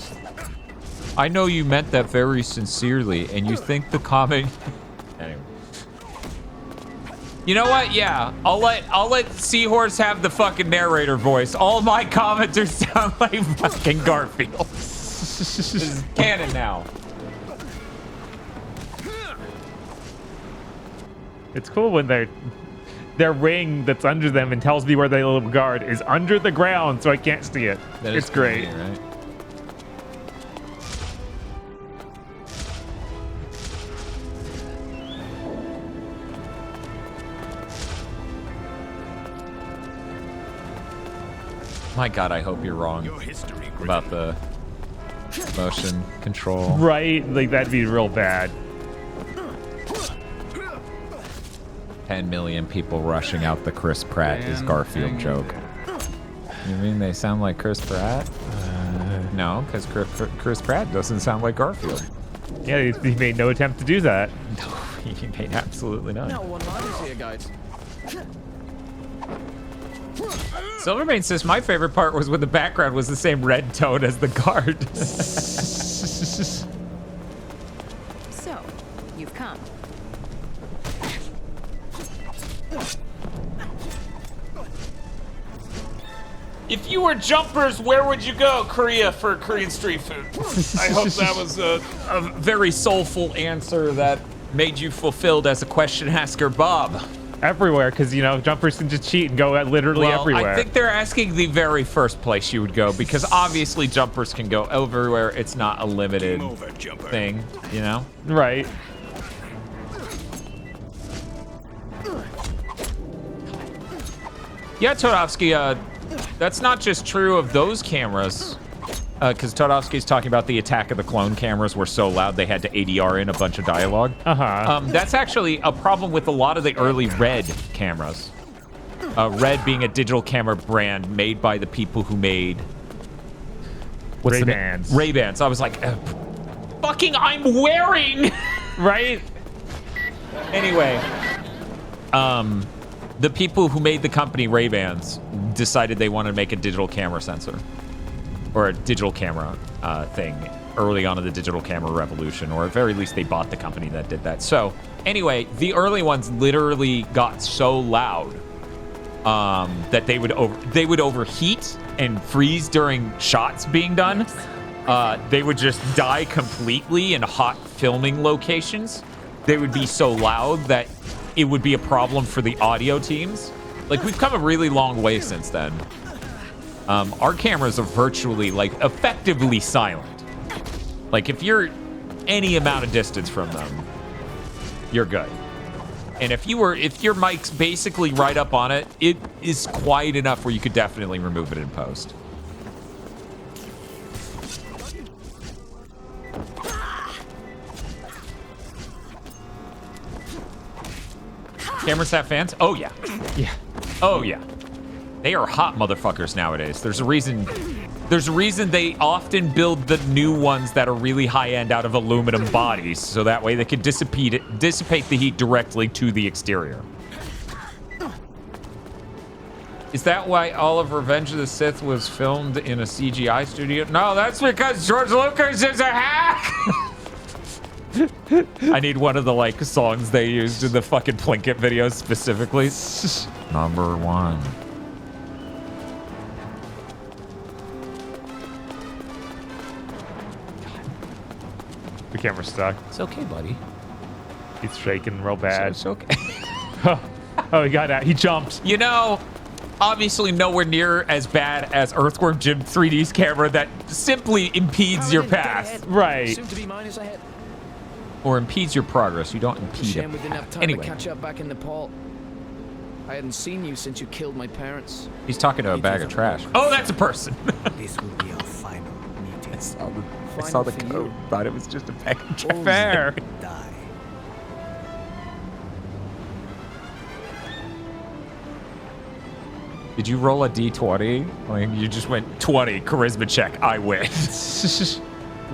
S1: I know you meant that very sincerely, and you think the comment... Anyway. You know what? Yeah, I'll let Seahorse have the fucking narrator voice. All my commenters sound like fucking Garfield. This is canon now.
S2: It's cool when their ring that's under them and tells me where they live guard is under the ground, so I can't see it. It's great.
S1: Funny, right? My God, I hope you're wrong about the motion control.
S2: Right? Like, that'd be real bad.
S1: 10 million people rushing out the Chris Pratt is Garfield joke. You mean they sound like Chris Pratt? No, because Chris Pratt doesn't sound like Garfield.
S2: Yeah, he made no attempt to do that.
S1: No, he made absolutely none.
S5: No one liners here, guys.
S1: Silvermane says my favorite part was when the background was the same red tone as the guard.
S8: So, you've come.
S1: If you were jumpers, where would you go, Korea, for Korean street food? I hope that was a very soulful answer that made you fulfilled as a question asker, Bob.
S2: Everywhere, because, you know, jumpers can just cheat and go literally everywhere.
S1: I think they're asking the very first place you would go, because obviously jumpers can go everywhere. It's not a limited thing, you know?
S2: Right.
S1: Yeah, Todovsky, that's not just true of those cameras, because Todovsky's talking about the Attack of the Clone cameras were so loud they had to ADR in a bunch of dialogue. That's actually a problem with a lot of the early Red cameras. Red being a digital camera brand made by the people who made...
S2: Ray-Bans.
S1: Ray-Bans. I was like, fucking I'm wearing!
S2: Right?
S1: Anyway, the people who made the company Ray-Bans decided they wanted to make a digital camera sensor. Or a digital camera thing early on in the digital camera revolution, or at very least they bought the company that did that. So anyway, the early ones literally got so loud that they would overheat and freeze during shots being done. They would just die completely in hot filming locations. They would be so loud that it would be a problem for the audio teams. Like, we've come a really long way since then. Our cameras are virtually, like, effectively silent. Like, if you're any amount of distance from them, you're good. And if your mic's basically right up on it, it is quiet enough where you could definitely remove it in post. Cameras have fans? Oh, yeah.
S2: Yeah.
S1: Oh, yeah. They are hot motherfuckers nowadays. There's a reason they often build the new ones that are really high-end out of aluminum bodies, so that way they can dissipate the heat directly to the exterior. Is that why all of Revenge of the Sith was filmed in a CGI studio? No, that's because George Lucas is a hack! I need one of the, like, songs they used in the fucking Plinkett videos specifically. Number one.
S2: The camera's stuck.
S1: It's okay, buddy.
S2: He's shaking real bad.
S1: It's okay.
S2: Oh, he got out. He jumped.
S1: You know, obviously nowhere near as bad as Earthworm Jim 3D's camera that simply impedes your path.
S2: Right.
S5: Soon to be minus ahead.
S1: Or impedes your progress. You don't impede
S5: Shame
S1: it.
S5: we didn't have time to catch up back in Nepal. I hadn't seen you since you killed my parents.
S1: He's talking to a bag of trash. Oh, that's a person.
S7: This will be our final meeting.
S1: I saw the code. Thought it was just a bag of trash.
S2: Fair.
S7: Die.
S1: Did you roll a D20? Like, you just went 20, charisma check, I win.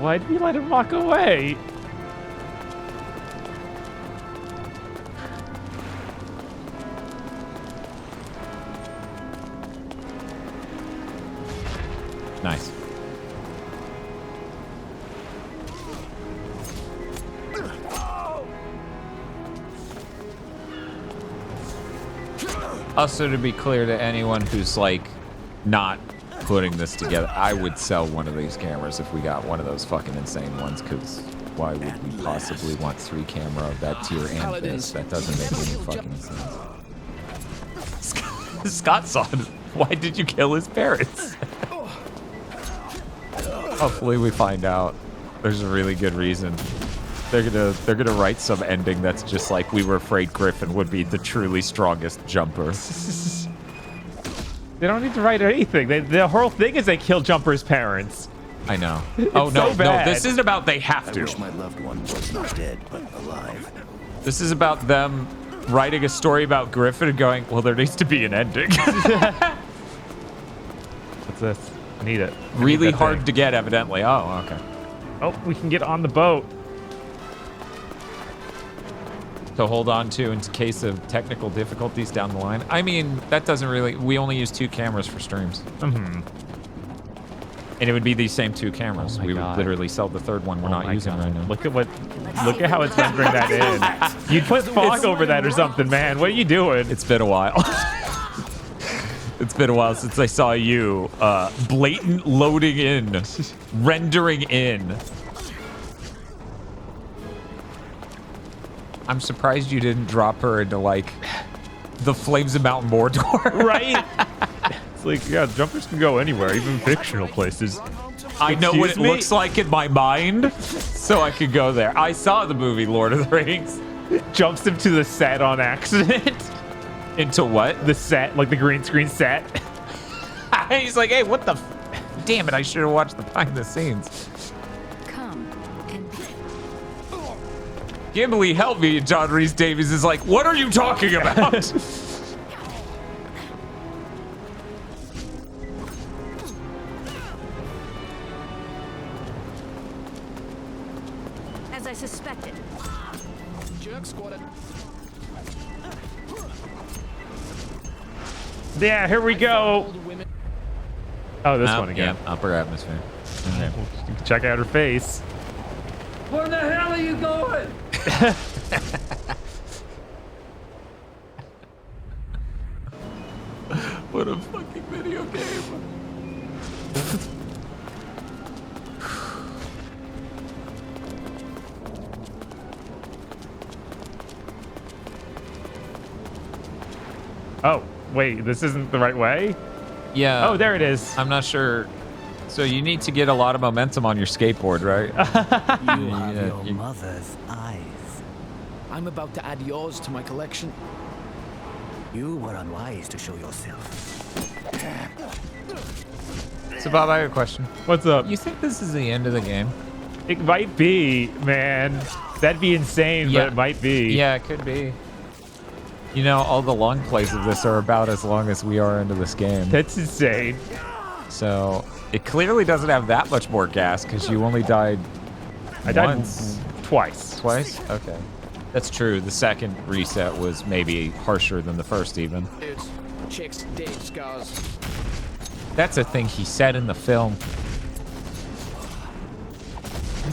S2: Why did you let him walk away?
S1: Nice. Also, to be clear to anyone who's, like, not putting this together, I would sell one of these cameras if we got one of those fucking insane ones, because why would we possibly want 3 camera of that tier and this? That doesn't make any fucking sense. Scott's on. Why did you kill his parents? Hopefully we find out. There's a really good reason. They're gonna write some ending that's just like, we were afraid Griffin would be the truly strongest jumper.
S2: They don't need to write anything. The whole thing is they kill Jumper's parents.
S1: I know.
S2: It's
S1: Oh no,
S2: so bad.
S1: no, this isn't about they have to.
S7: I wish my loved one was not dead, but alive.
S1: This is about them writing a story about Griffin and going, well, there needs to be an ending.
S2: What's this? I need it.
S1: Really hard to get, evidently. Oh, okay.
S2: Oh, we can get on the boat.
S1: To hold on to in case of technical difficulties down the line. I mean, that doesn't really... We only use 2 cameras for streams.
S2: Mm-hmm.
S1: And it would be these same 2 cameras.
S2: Oh my
S1: We
S2: God.
S1: would literally sell the third one we're not using right now.
S2: Look at what Look at how it's rendering that in. You'd put fog over that or something, man. What are you doing?
S1: It's been a while. It's been a while since I saw you blatant loading in, rendering in. I'm surprised you didn't drop her into like the flames of Mount Mordor.
S2: Right? It's like, yeah, jumpers can go anywhere, even fictional places.
S1: I know what it
S2: Excuse me?
S1: looks like in my mind, so I could go there. I saw the movie Lord of the Rings.
S2: Jumps him to the set on accident.
S1: Into what?
S2: The set, like the green screen set.
S1: He's like, hey, what the damn it, I should have watched the behind the scenes.
S9: Come and
S1: Gimli, help me. John Rhys Davies is like, what are you talking about?
S9: as I suspected.
S5: Jerk squatted.
S2: Yeah, here we go. Oh, this one again.
S1: Yeah, upper atmosphere.
S2: Okay. Check out her face.
S14: Where the hell are you going?
S1: What a fucking video game.
S2: Oh, wait, this isn't the right way?
S1: Yeah.
S2: Oh, there it is.
S1: I'm not sure. So you need to get a lot of momentum on your skateboard, right?
S15: You have your mother's eyes.
S5: I'm about to add yours to my collection.
S15: You were unwise to show yourself.
S1: So Bob, I have a question.
S2: What's up?
S1: You think this is the end of the game?
S2: It might be, man. That'd be insane,
S1: Yeah.
S2: but it might be.
S1: Yeah, it could be. You know, all the long plays of this are about as long as we are into this game.
S2: That's insane.
S1: So it clearly doesn't have that much more gas because you only died
S2: I died
S1: once.
S2: Twice.
S1: Twice? Okay. That's true. The second reset was maybe harsher than the first even.
S5: Dudes, chicks dig scars.
S1: That's a thing he said in the film.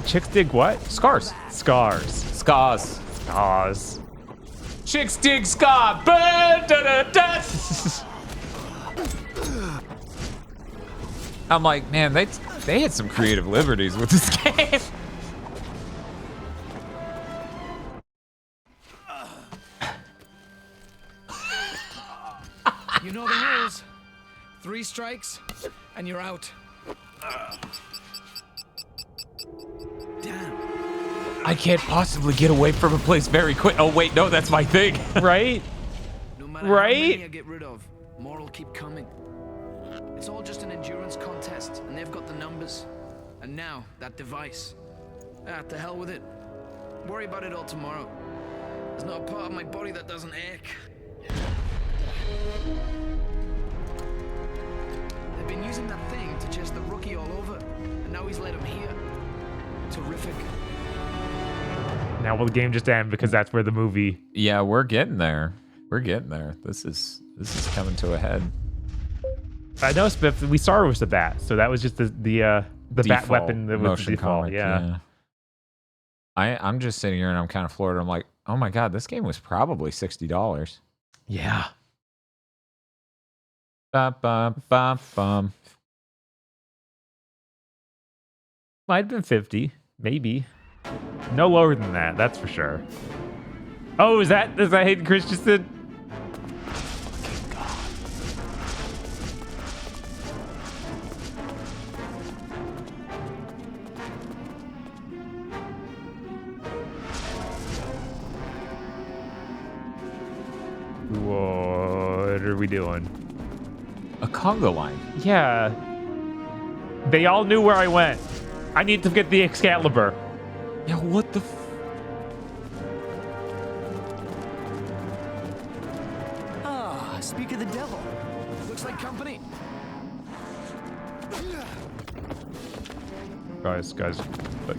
S2: Chicks dig what?
S1: Scars.
S2: Scars.
S1: Scars.
S2: Scars.
S1: Chicks dig scar. I'm like, man, they had some creative liberties with this game.
S5: You know the rules. 3 strikes, and you're out.
S9: Damn.
S1: I can't possibly get away from a place very quick. Oh wait, no, that's my thing.
S2: Right?
S5: No matter how many I
S2: Right?
S5: get rid of, more will keep coming. It's all just an endurance contest, and they've got the numbers. And now, that device. To hell with it. Worry about it all tomorrow. There's not a part of my body that doesn't ache. They've been using that thing to chase the rookie all over, and now he's led him here. Terrific.
S2: Now will the game just end because that's where the movie...
S1: Yeah, we're getting there. We're getting there. This is coming to a head.
S2: I know, Spiff, we started with the bat, so that was just the bat
S1: Default
S2: weapon that was
S1: motion
S2: the default.
S1: comic,
S2: Yeah.
S1: I'm just sitting here and I'm kind of floored. I'm like, oh my god, this game was probably $60.
S2: Yeah.
S1: Ba, ba, ba, bum.
S2: Might have been 50, maybe. No lower than that, that's for sure. Oh, is that Hayden Christensen? What are we doing?
S1: A Congo line.
S2: Yeah. They all knew where I went. I need to get the Excalibur.
S1: Yeah, what the
S15: Ah, speak of the devil.
S5: Looks like company.
S2: Guys, you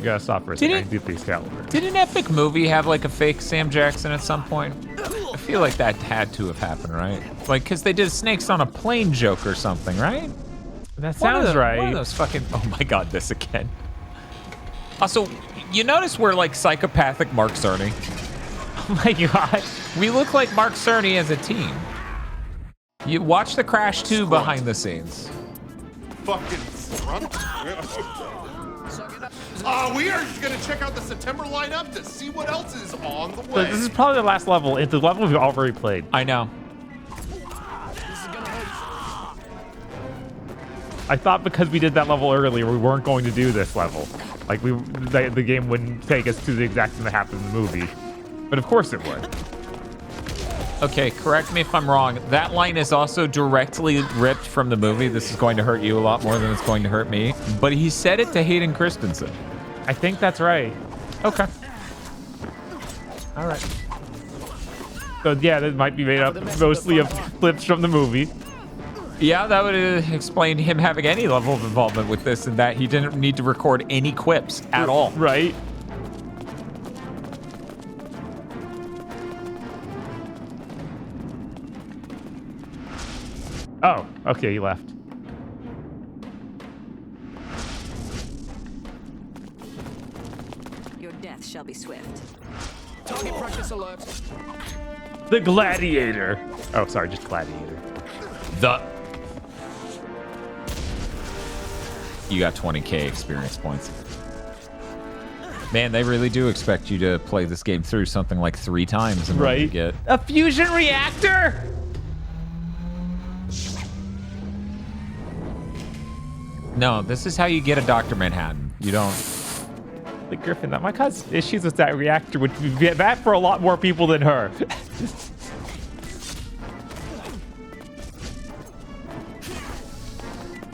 S2: gotta stop for a second. I need to get the Excalibur.
S1: Did an epic movie have like a fake Sam Jackson at some point? I feel like that had to have happened, right? Like, because they did snakes on a plane joke or something, right?
S2: That sounds right.
S1: One of those fucking. Oh my god, this again. Also, you notice we're like psychopathic Mark Cerny.
S2: Oh my god.
S1: We look like Mark Cerny as a team. You watch the Crash 2 behind the scenes.
S16: Fucking front. We are gonna check out the September lineup to see what else is on the way.
S2: This is probably the last level. It's the level we've already played.
S1: I know.
S2: I thought because we did that level earlier, we weren't going to do this level. Like the game wouldn't take us to the exact thing that happened in the movie. But of course it would.
S1: Okay, correct me if I'm wrong. That line is also directly ripped from the movie. This is going to hurt you a lot more than it's going to hurt me. But he said it to Hayden Christensen.
S2: I think that's right.
S1: Okay.
S2: All right. So yeah, that might be made up mostly of clips from the movie.
S1: Yeah, that would explain him having any level of involvement with this and that he didn't need to record any quips at all.
S2: Right. Oh, okay, he left.
S9: Your death shall be swift.
S5: Target practice alert.
S2: The Gladiator. Oh, sorry, just Gladiator.
S1: You got 20k experience points. Man, they really do expect you to play this game through something like 3 times in order to get
S2: a fusion reactor.
S1: No, this is how you get a Dr. Manhattan. You don't.
S2: Like Griffin, that might cause issues with that reactor, would be bad for a lot more people than her.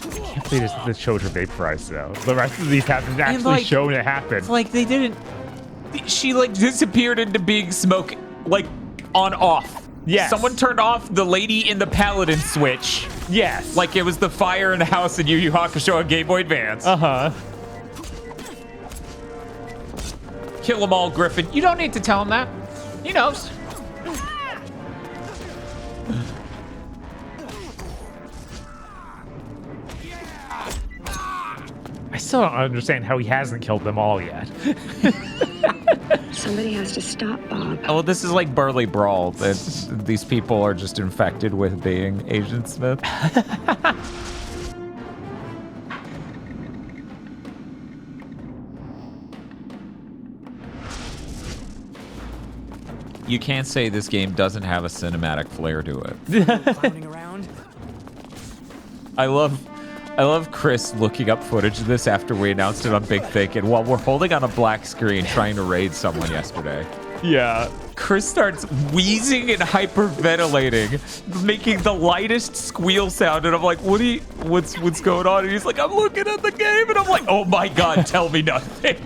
S2: I can't believe this showed her vaporize though. The rest of these haven't actually shown it happen.
S1: It's like they didn't. She like disappeared into being smoke, like on off.
S2: Yes.
S1: Someone turned off the lady in the Paladin switch.
S2: Yes.
S1: Like it was the fire in the house in Yu Yu Hakusho on Game Boy Advance.
S2: Uh-huh.
S1: Kill them all, Griffin. You don't need to tell him that. He knows.
S2: I still don't understand how he hasn't killed them all yet.
S17: Somebody has to stop Bob.
S1: Oh, this is like Burly Brawl. That these people are just infected with being Agent Smith. You can't say this game doesn't have a cinematic flair to it.
S15: Clowning around.
S1: I love Chris looking up footage of this after we announced it on Big Thick, and while we're holding on a black screen trying to raid someone yesterday.
S2: Yeah.
S1: Chris starts wheezing and hyperventilating, making the lightest squeal sound, and I'm like, what's going on? And he's like, I'm looking at the game, and I'm like, oh my god, tell me nothing.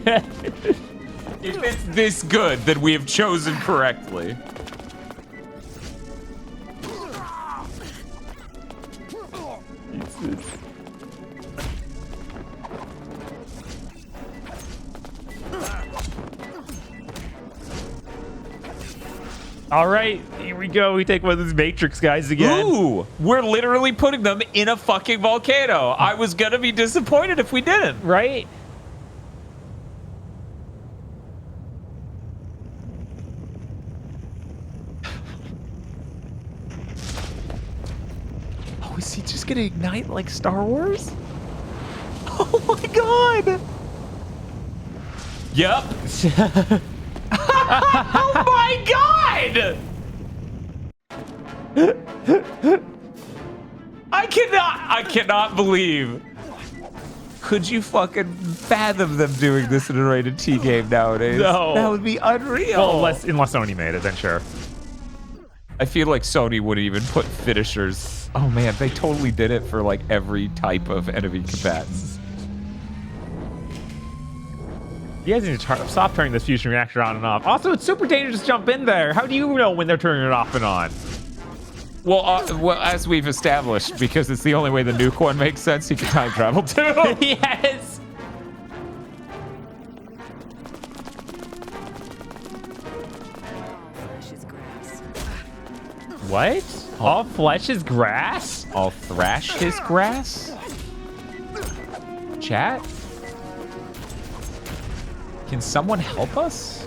S1: If it's this good, then we have chosen correctly.
S2: All right, here we go. We take one of these Matrix guys again.
S1: Ooh, we're literally putting them in a fucking volcano. I was gonna be disappointed if we didn't.
S2: Right?
S1: Oh, is he just gonna ignite like Star Wars? Oh my god! Yep. Oh my god! I cannot believe. Could you fucking fathom them doing this in a rated T game nowadays?
S2: No.
S1: That would be unreal.
S2: Well, unless Sony made it, then sure.
S1: I feel like Sony wouldn't even put finishers. Oh man, they totally did it for like every type of enemy combatants.
S2: You guys need to stop turning this fusion reactor on and off. Also, it's super dangerous to jump in there. How do you know when they're turning it off and on?
S1: Well, as we've established, because it's the only way the nuke one makes sense, he can time travel too.
S2: Yes. What? All flesh is grass?
S1: I'll thrash his grass? Chat? Can someone help us?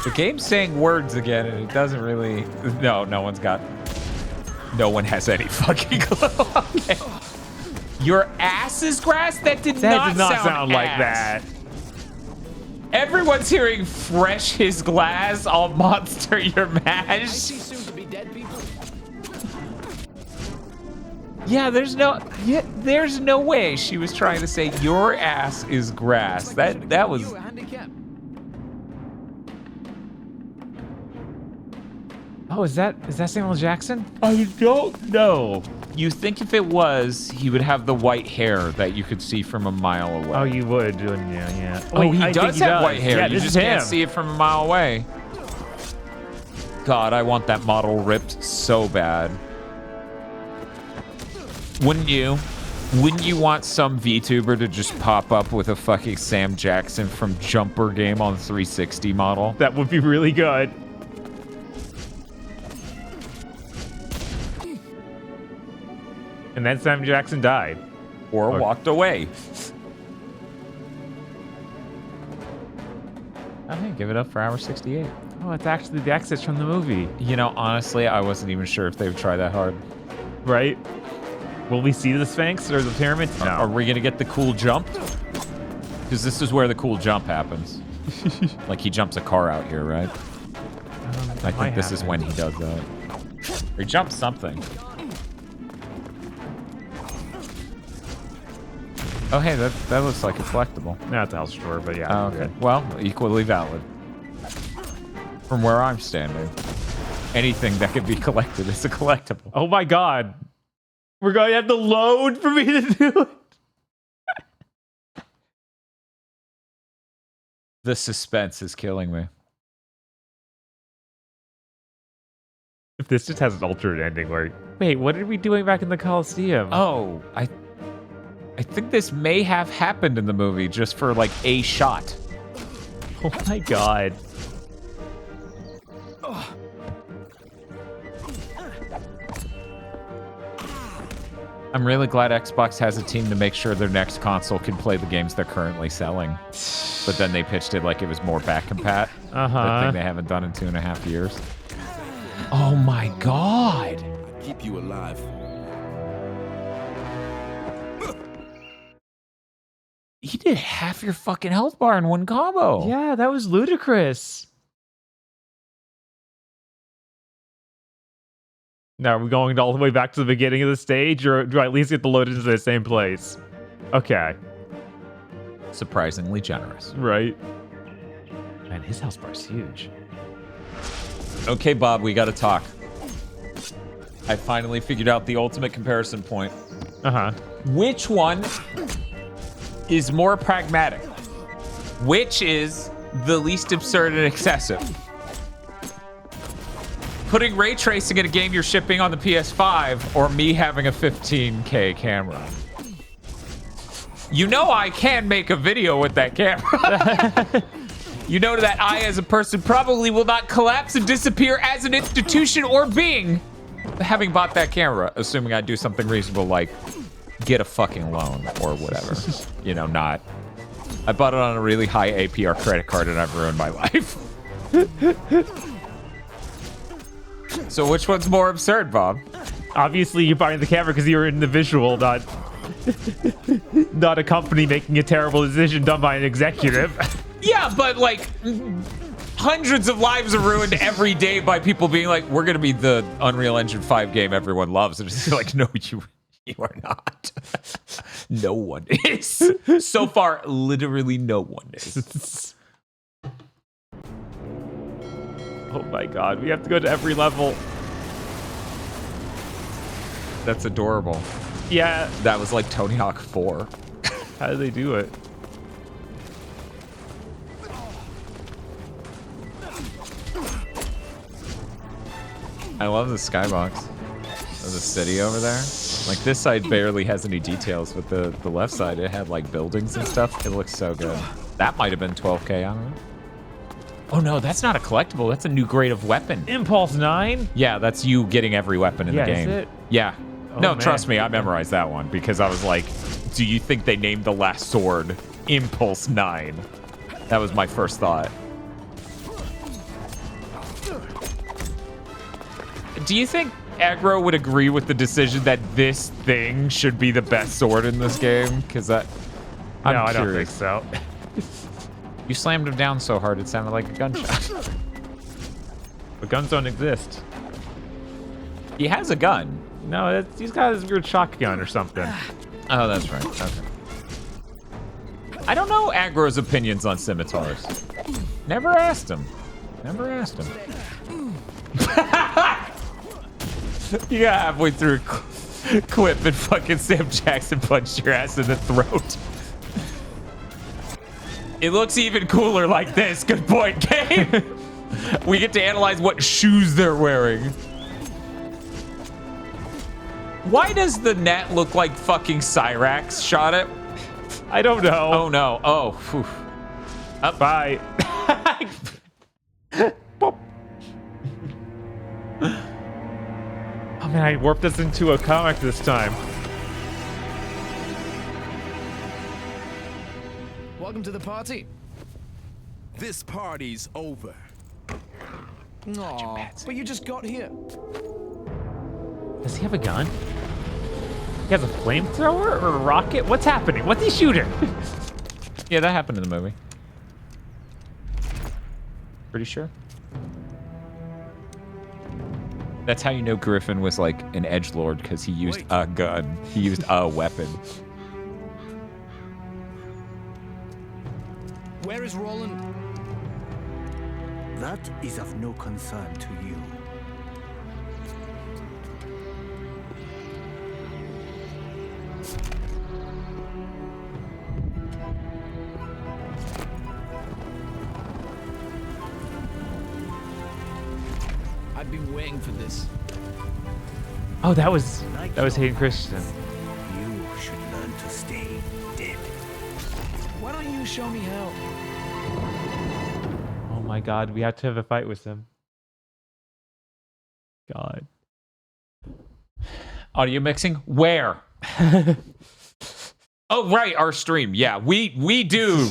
S1: The game's saying words again, and it doesn't really... No one has any fucking clue. Okay. Your ass is grass? That did not
S2: sound like that.
S1: Everyone's hearing fresh his glass, all monster your mash.
S5: I see soon to be dead people.
S1: Yeah, there's no way she was trying to say your ass is grass. That was...
S2: Oh, is that Samuel Jackson?
S1: I don't know. You think if it was, he would have the white hair that you could see from a mile away.
S2: Oh, you would, wouldn't you? Yeah.
S1: Oh, wait, he does have white hair.
S2: Yeah,
S1: you just can't see it from a mile away. God, I want that model ripped so bad. Wouldn't you? Wouldn't you want some VTuber to just pop up with a fucking Sam Jackson from Jumper Game on 360 model?
S2: That would be really good. And then Sam Jackson died.
S1: Or walked away.
S2: Okay, give it up for hour 68. Oh, it's actually the exits from the movie.
S1: You know, honestly, I wasn't even sure if they would try that hard.
S2: Right? Will we see the Sphinx or the pyramid? No.
S1: Are we going to get the cool jump? Because this is where the cool jump happens. Like, he jumps a car out here, right? I think this is when he does that. Or he jumps something. Oh, hey, that looks like a collectible.
S2: Not the house store, but yeah.
S1: Oh, okay. Well, equally valid. From where I'm standing. Anything that can be collected is a collectible.
S2: Oh my god. We're going to have to load for me to do it.
S1: The suspense is killing me.
S2: If this just has an alternate ending where... Wait, what are we doing back in the Coliseum?
S1: Oh, I think this may have happened in the movie just for like a shot.
S2: Oh my god.
S1: I'm really glad Xbox has a team to make sure their next console can play the games they're currently selling. But then they pitched it like it was more back compat. The thing they haven't done in 2.5 years. Oh my god.
S7: Keep you alive.
S1: He did half your fucking health bar in one combo.
S2: Yeah, that was ludicrous. Now, are we going all the way back to the beginning of the stage, or do I at least get the load into the same place? Okay.
S1: Surprisingly generous.
S2: Right. Man, his health bar's huge.
S1: Okay, Bob, we gotta talk. I finally figured out the ultimate comparison point.
S2: Uh-huh.
S1: Which one is more pragmatic? Which is the least absurd and excessive? Putting ray tracing in a game you're shipping on the PS5, or me having a 15K camera? You know I can make a video with that camera. You know that I, as a person, probably will not collapse and disappear as an institution or being, having bought that camera, assuming I do something reasonable like get a fucking loan or whatever. You know, not... I bought it on a really high APR credit card and I've ruined my life. So which one's more absurd, Bob?
S2: Obviously, you're buying the camera because you're in the visual, not a company making a terrible decision done by an executive.
S1: Yeah, but like hundreds of lives are ruined every day by people being like, we're going to be the Unreal Engine 5 game everyone loves. And it's like, no, you are not. No one is. So far, literally no one is.
S2: Oh my god, we have to go to every level.
S1: That's adorable.
S2: Yeah.
S1: That was like Tony Hawk 4.
S2: How do they do it?
S1: I love the skybox of the city over there. Like, this side barely has any details, but the left side, it had like buildings and stuff. It looks so good. That might have been 12K, I don't know. Oh no, that's not a collectible. That's a new grade of weapon.
S2: Impulse 9?
S1: Yeah, that's you getting every weapon in the game.
S2: Is it?
S1: Yeah.
S2: Oh,
S1: no,
S2: man.
S1: trust me, I memorized that one because I was like, do you think they named the last sword Impulse 9? That was my first thought. Do you think Aggro would agree with the decision that this thing should be the best sword in this game? Because I
S2: don't think so.
S1: You slammed him down so hard it sounded like a gunshot.
S2: But guns don't exist.
S1: He has a gun.
S2: No, he's got his weird shotgun or something.
S1: Oh, that's right. Okay. I don't know Aggro's opinions on scimitars. Never asked him. Never asked him. You got halfway through a clip and fucking Sam Jackson punched your ass in the throat. It looks even cooler like this. Good point, Gabe. We get to analyze what shoes they're wearing. Why does the net look like fucking Cyrax shot it?
S2: I don't know.
S1: Oh no. Oh. Whew.
S2: Up. Bye. Oh man, I warped us into a comic this time.
S5: Welcome to the party.
S7: This party's over.
S5: Aw, but you just got here.
S2: Does he have a gun? He has a flamethrower or a rocket? What's happening? What's he shooting?
S1: Yeah, that happened in the movie. Pretty sure. That's how you know Griffin was like an edgelord, because he used a gun. He used a weapon.
S5: Where is Roland?
S15: That is of no concern to you.
S5: I've been waiting for this.
S2: Oh, that was Hayden Christensen.
S15: You should learn to stay dead.
S5: Why don't you show me how?
S2: Oh my god, we have to have a fight with him. God.
S1: Audio mixing? Where? Oh, right, our stream. Yeah, we do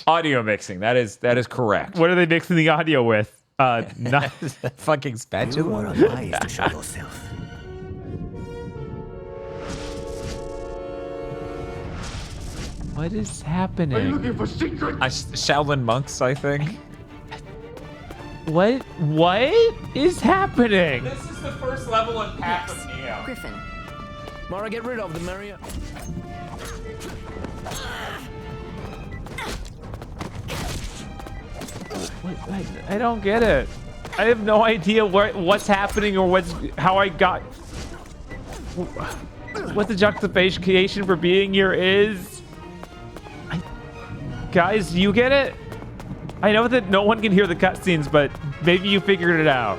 S1: audio mixing. That is correct.
S2: What are they mixing the audio with? Not
S1: fucking spatula.
S15: You are wise to show yourself.
S2: What is happening?
S11: Are you looking for secrets?
S1: Shaolin monks, I think.
S2: What is happening?
S1: This is the first level in Path of Neo.
S9: Griffin.
S5: More I get rid of, the merrier.
S2: I don't get it. I have no idea what's happening or how I got. What the justification for being here is. Guys, you get it? I know that no one can hear the cutscenes, but maybe you figured it out.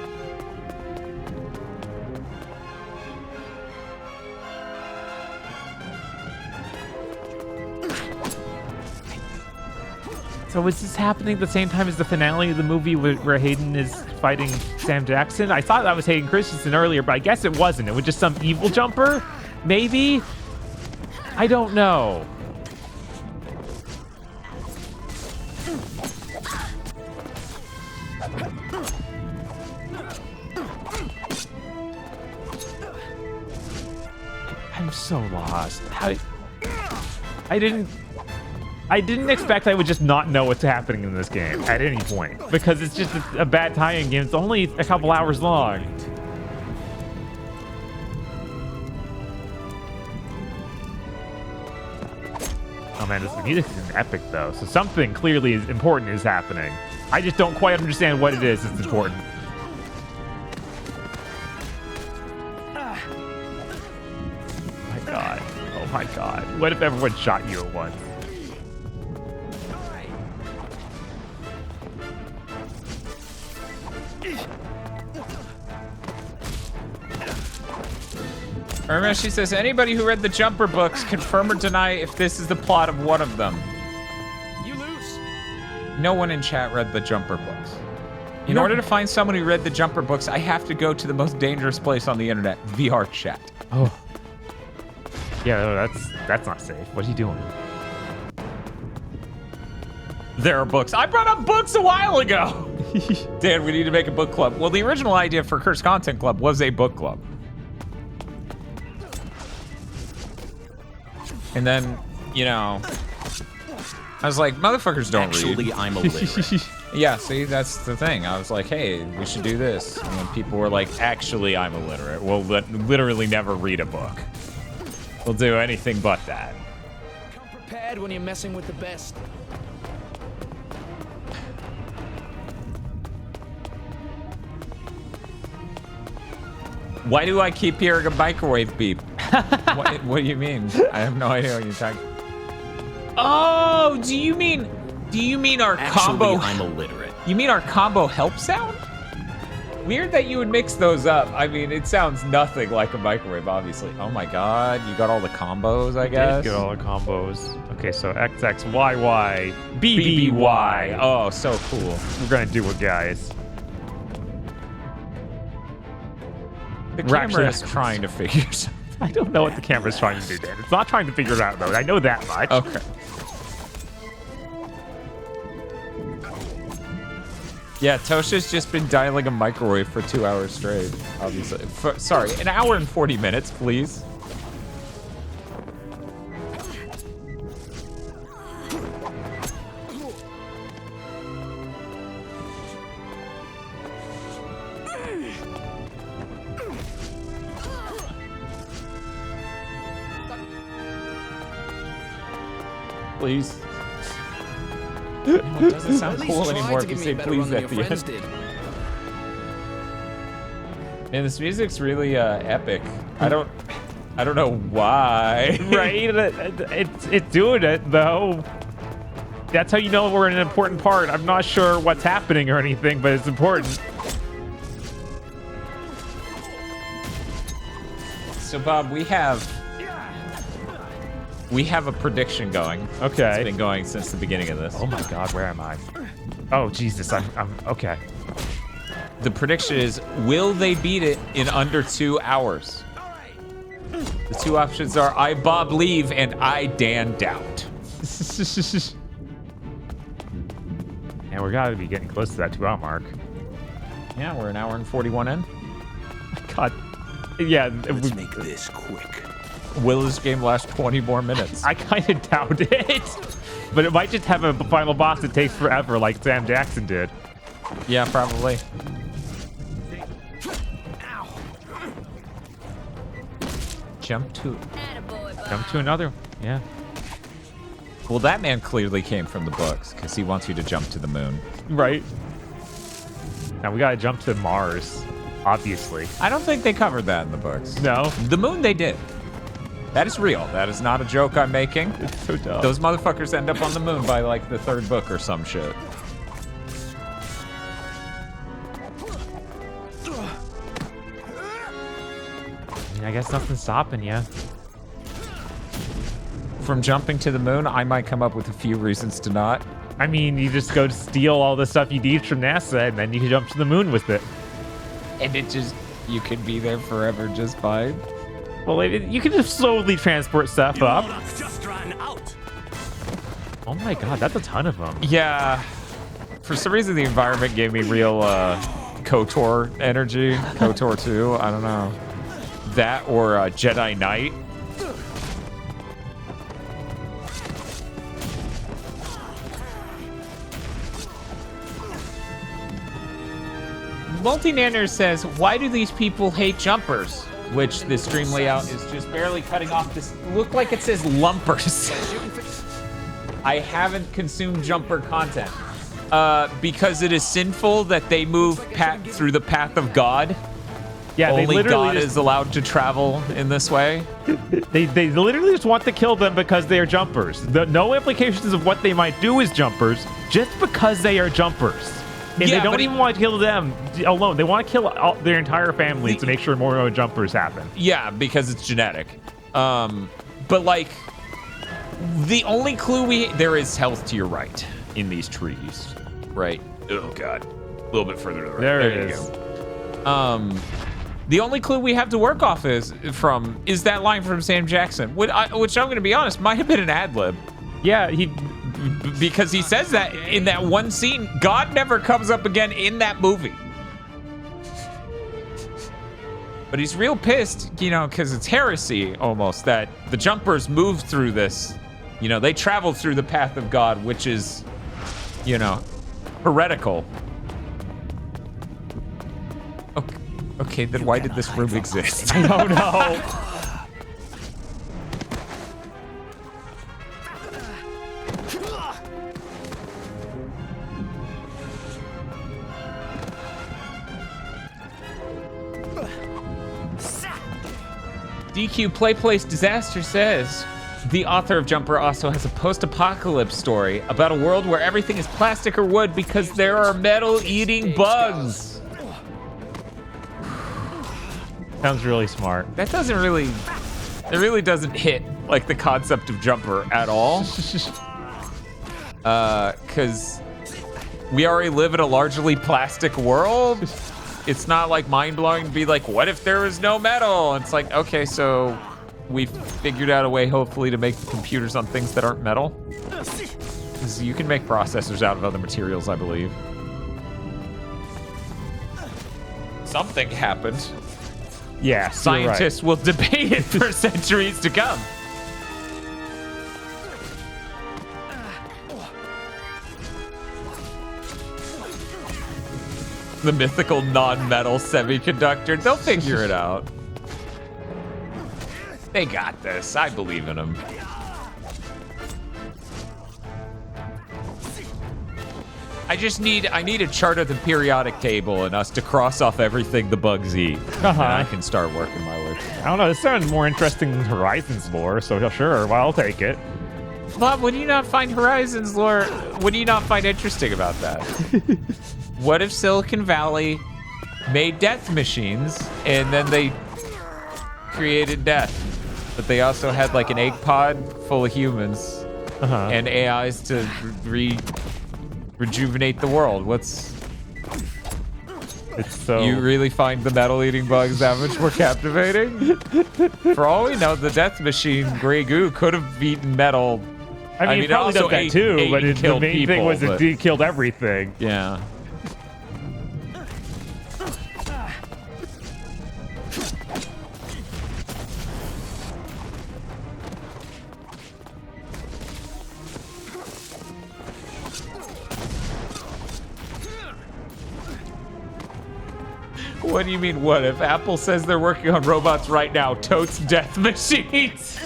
S2: So is this happening at the same time as the finale of the movie where Hayden is fighting Sam Jackson? I thought that was Hayden Christensen earlier, but I guess it wasn't. It was just some evil jumper? Maybe? I don't know. I'm so lost. I didn't expect I would just not know what's happening in this game at any point, because it's just a bad tie-in game. It's only a couple hours long. Oh man, this music is epic though, so something clearly important is happening. I just don't quite understand what it is that's important. Oh my god. What if everyone shot you at once?
S1: Irma, she says, anybody who read the Jumper books, confirm or deny if this is the plot of one of them.
S5: You lose.
S1: No one in chat read the Jumper books. In order to find someone who read the Jumper books, I have to go to the most dangerous place on the internet, VR chat.
S2: Oh. Yeah, that's not safe. What are you doing?
S1: There are books. I brought up books a while ago. Dan, we need to make a book club. Well, the original idea for Curse Content Club was a book club. And then, you know, I was like, motherfuckers don't read.
S13: Actually, I'm illiterate.
S1: Yeah, see, that's the thing. I was like, hey, we should do this. And then people were like, actually, I'm illiterate. We'll literally never read a book. We'll do anything but that.
S5: Come prepared when you're messing with the best.
S1: Why do I keep hearing a microwave beep? What do you mean? I have no idea what you're talking. Oh, do you mean our combo?
S13: I'm illiterate.
S1: You mean our combo help sound? Weird that you would mix those up. I mean, it sounds nothing like a microwave, obviously. Oh my God, you got all the combos, I guess.
S2: Get all the combos. Okay, so XXYY BBY.
S1: Oh, so cool.
S2: We're gonna do it, guys.
S1: The camera is trying to figure something.
S2: I don't know what the camera's trying to do, Dan. It's not trying to figure it out, though. I know that much.
S1: Okay. Yeah, Tosha's just been dialing a microwave for 2 hours straight, obviously. Sorry, an hour and 40 minutes, please. Please. It doesn't sound cool anymore if you say please at the end. Man, this music's really epic. I don't know why.
S2: Right? It's doing it though. That's how you know we're in an important part. I'm not sure what's happening or anything, but it's important.
S1: So Bob, we have a prediction going.
S2: Okay.
S1: It's been going since the beginning of this.
S2: Oh my God, where am I? Oh Jesus, I'm okay.
S1: The prediction is, will they beat it in under 2 hours? The two options are I Bob leave and I Dan doubt.
S2: And we're gotta be getting close to that 2 hour mark.
S1: Yeah, we're an hour and 41 in.
S2: God. Yeah.
S7: Let's make this quick.
S1: Will this game last 20 more minutes?
S2: I kind of doubt it. But it might just have a final boss that takes forever, like Sam Jackson did.
S1: Yeah, probably. Jump to
S2: another. Yeah.
S1: Well, that man clearly came from the books because he wants you to jump to the moon.
S2: Right. Now we gotta jump to Mars, obviously.
S1: I don't think they covered that in the books.
S2: No.
S1: The moon they did. That is real. That is not a joke I'm making.
S2: It's so dumb.
S1: Those motherfuckers end up on the moon by like the 3rd book or some shit.
S2: I mean, I guess nothing's stopping you.
S1: From jumping to the moon, I might come up with a few reasons to not.
S2: I mean, you just go steal all the stuff you need from NASA, and then you can jump to the moon with it.
S1: And you could be there forever just fine.
S2: Well, you can just slowly transport stuff up.
S11: Just ran out.
S2: Oh my God, that's a ton of them.
S1: Yeah. For some reason, the environment gave me real KOTOR energy. KOTOR 2, I don't know. That or Jedi Knight. Multi-Nanner says, why do these people hate jumpers? Which the stream layout is just barely cutting off this. Look like it says lumpers. I haven't consumed jumper content. Because it is sinful that they move through the path of God.
S2: Yeah,
S1: only God is allowed to travel in this way.
S2: They literally just want to kill them because they are jumpers. No implications of what they might do as jumpers, just because they are jumpers. And they don't even want to kill them alone. They want to kill their entire family to make sure more jumpers happen.
S1: Yeah, because it's genetic. But like, the only clue there is health to your right in these trees. Right. Oh God. A little bit further to the right.
S2: There it is.
S1: The only clue we have to work off is that line from Sam Jackson, which I'm going to be honest, might have been an ad lib.
S2: Yeah,
S1: because he says that in that one scene. God never comes up again in that movie. But he's real pissed, you know, because it's heresy almost that the jumpers moved through this. You know, they traveled through the path of God, which is, you know, heretical. Okay, then why did this room exist?
S2: I don't know.
S1: DQ Playplace Disaster says, the author of Jumper also has a post-apocalypse story about a world where everything is plastic or wood because there are metal-eating bugs.
S2: Sounds really smart.
S1: That doesn't really, it really doesn't hit like the concept of Jumper at all. Because we already live in a largely plastic world. It's not like mind-blowing to be like, what if there was no metal? And it's like, okay, so we figured out a way, hopefully, to make computers on things that aren't metal. Because you can make processors out of other materials, I believe. Something happened.
S2: Yeah,
S1: scientists will debate it for centuries to come. The mythical non-metal semiconductor. They'll figure it out. They got this. I believe in them. I need a chart of the periodic table and us to cross off everything the bugs eat. And I can start working my way through.
S2: I don't know. This sounds more interesting than Horizons lore, so sure, well, I'll take it.
S1: Bob, what do you not find Horizons lore? What do you not find interesting about that? What if Silicon Valley made death machines and then they created death? But they also had like an egg pod full of humans and AIs to rejuvenate the world.
S2: It's so...
S1: You really find the metal-eating bugs that much more captivating? For all we know, the death machine, Grey Goo, could have eaten metal.
S2: I mean, it probably does that too, but the main thing was it killed everything.
S1: Yeah. What do you mean, what if? Apple says they're working on robots right now. Totes death machines.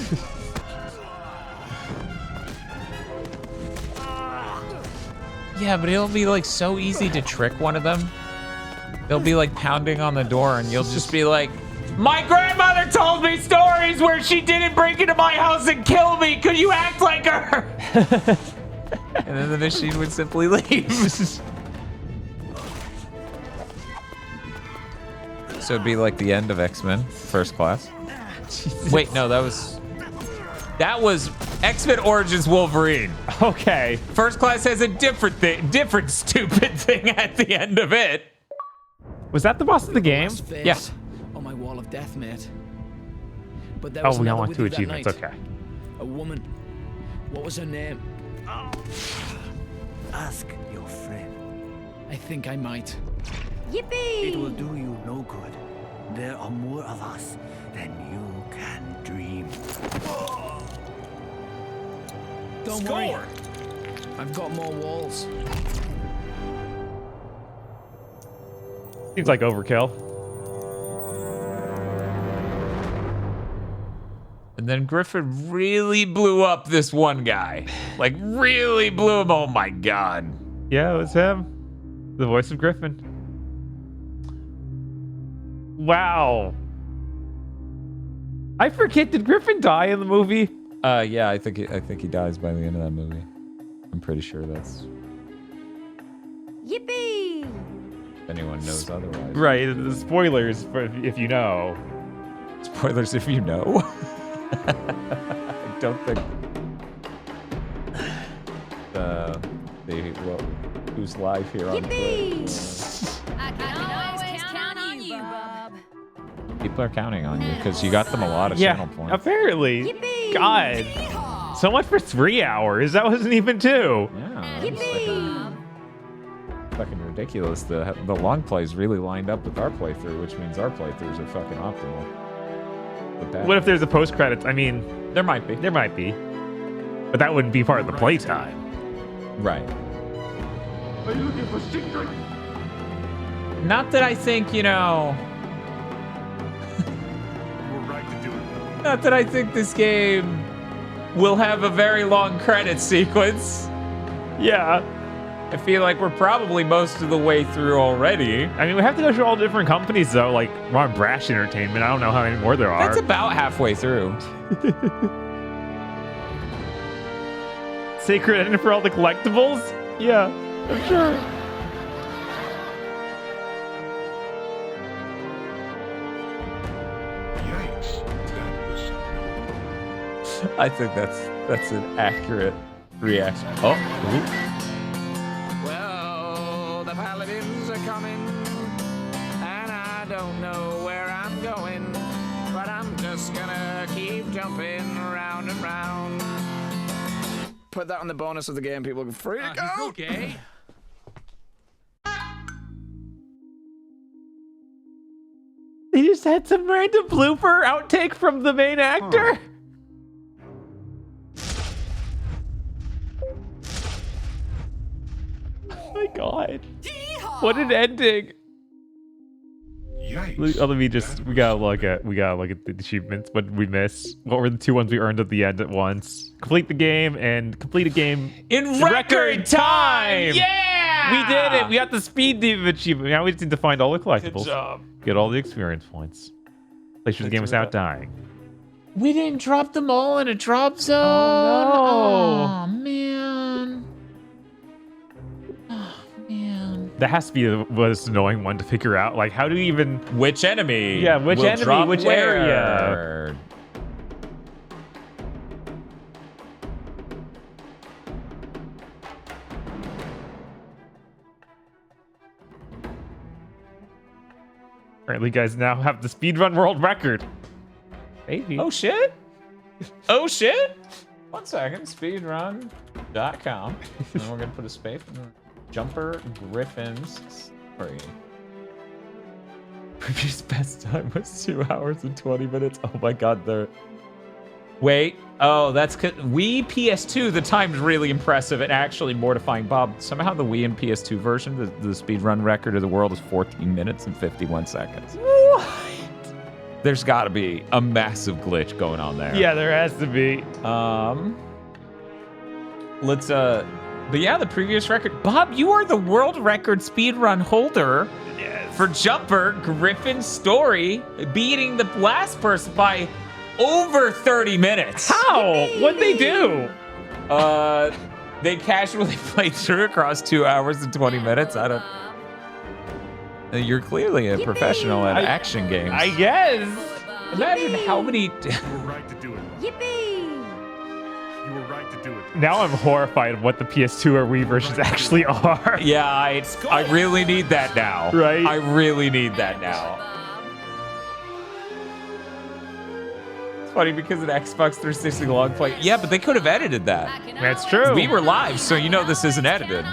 S1: Yeah, but it'll be like so easy to trick one of them. They'll be like pounding on the door and you'll just be like, my grandmother told me stories where she didn't break into my house and kill me. Could you act like her? And then the machine would simply leave. So it'd be like the end of X-Men First Class. Wait, no, that was X-Men Origins Wolverine.
S2: Okay.
S1: First Class has a different stupid thing at the end of it.
S2: Was that the boss of the game?
S1: Yeah.
S5: On my wall of death, mate. But there
S2: Oh,
S5: was
S2: we
S5: another
S2: only
S5: with
S2: two
S5: you that
S2: achievements.
S5: night.
S2: Okay.
S5: A woman. What was her name?
S15: Ask your friend.
S5: I think I might.
S8: Yippee!
S15: It will do you no good. There are more of us than you can dream.
S5: Don't worry. I've got more walls.
S2: Seems like overkill.
S1: And then Griffin really blew up this one guy. Like, really blew him. Oh my god.
S2: Yeah, it was him. The voice of Griffin. Wow. I forget, did Griffin die in the movie?
S1: Yeah, I think he dies by the end of that movie. I'm pretty sure that's...
S8: Yippee!
S1: If anyone knows otherwise.
S2: Right, the spoilers for if you know.
S1: Spoilers if you know. I don't think... who's live here on Twitch?
S8: I can always count on you, Bob.
S1: People are counting on you because you got them a lot of channel points.
S2: Apparently.
S8: Yippee!
S2: God. So much for 3 hours. That wasn't even 2.
S1: Yeah. Fucking ridiculous. The long plays really lined up with our playthrough, which means our playthroughs are fucking optimal.
S2: What if there's a post credits? I mean,
S1: there might be.
S2: There might be. But that wouldn't be part of the playtime.
S1: Right.
S14: Are you looking for secret?
S1: Not that I think, you know.
S14: You were right to do it.
S1: Not that I think this game will have a very long credit sequence.
S2: Yeah.
S1: I feel like we're probably most of the way through already.
S2: I mean, we have to go through all different companies, though. Like, we're on Brash Entertainment. I don't know how many more there are.
S1: That's about halfway through.
S2: Sacred ending for all the collectibles? Yeah, I'm sure.
S14: Yikes.
S1: I think that's an accurate reaction. Oh. Ooh.
S5: Well, the paladins are coming, and I don't know where I'm going, but I'm just gonna keep jumping round and round. Put that on the bonus of the game, people. Free to go.
S14: Okay.
S2: They just had some random blooper outtake from the main actor. Oh my god. What an ending.
S14: Yikes.
S2: Let me just we gotta look at the achievements. What did we miss? What were the 2 ones we earned at the end at once? Complete the game and complete a game
S1: in record time.
S2: Yeah! We did it. We got the speed demon achievement. Now we just need to find all the collectibles.
S1: Good job.
S2: Get all the experience points. Play through the game without dying.
S1: We didn't drop them all in a drop zone.
S2: Oh,
S1: no. Oh, man. Oh, man.
S2: That has to be the most annoying one to figure out. Like, how do you even...
S1: Which enemy?
S2: Yeah, which
S1: will
S2: enemy,
S1: drop
S2: which
S1: where?
S2: area? Apparently, you guys now have the speedrun world record. Maybe.
S1: Oh, shit. Oh, shit. 1 second. Speedrun.com. And we're going to put a space in Jumper Griffin's story. Previous best time was 2 hours and 20 minutes. Oh my god, they're... Wait. Oh, that's... Wii PS2, the time's really impressive and actually mortifying. Bob, somehow the Wii and PS2 version, the speedrun record of the world is 14 minutes and 51 seconds.
S2: What?
S1: There's got to be a massive glitch going on there.
S2: Yeah, there has to be.
S1: Let's, but yeah, the previous record. Bob, you are the world record speedrun holder.
S2: Yes.
S1: For Jumper, Griffin's story, beating the last person by over 30 minutes.
S2: How? What'd they do?
S1: They casually played through across 2 hours and 20 minutes. I don't... You're clearly a professional at action games.
S2: I guess.
S1: Imagine how many...
S14: You were right to do it.
S8: Yippee!
S14: You were right to do it.
S2: Now I'm horrified of what the PS2 or Wii versions actually are.
S1: Yeah, I really need that now.
S2: Right?
S1: I really need that now. It's funny because an Xbox 360 long play... Yeah, but they could have edited that.
S2: That's true.
S1: We were live, so you know this isn't edited.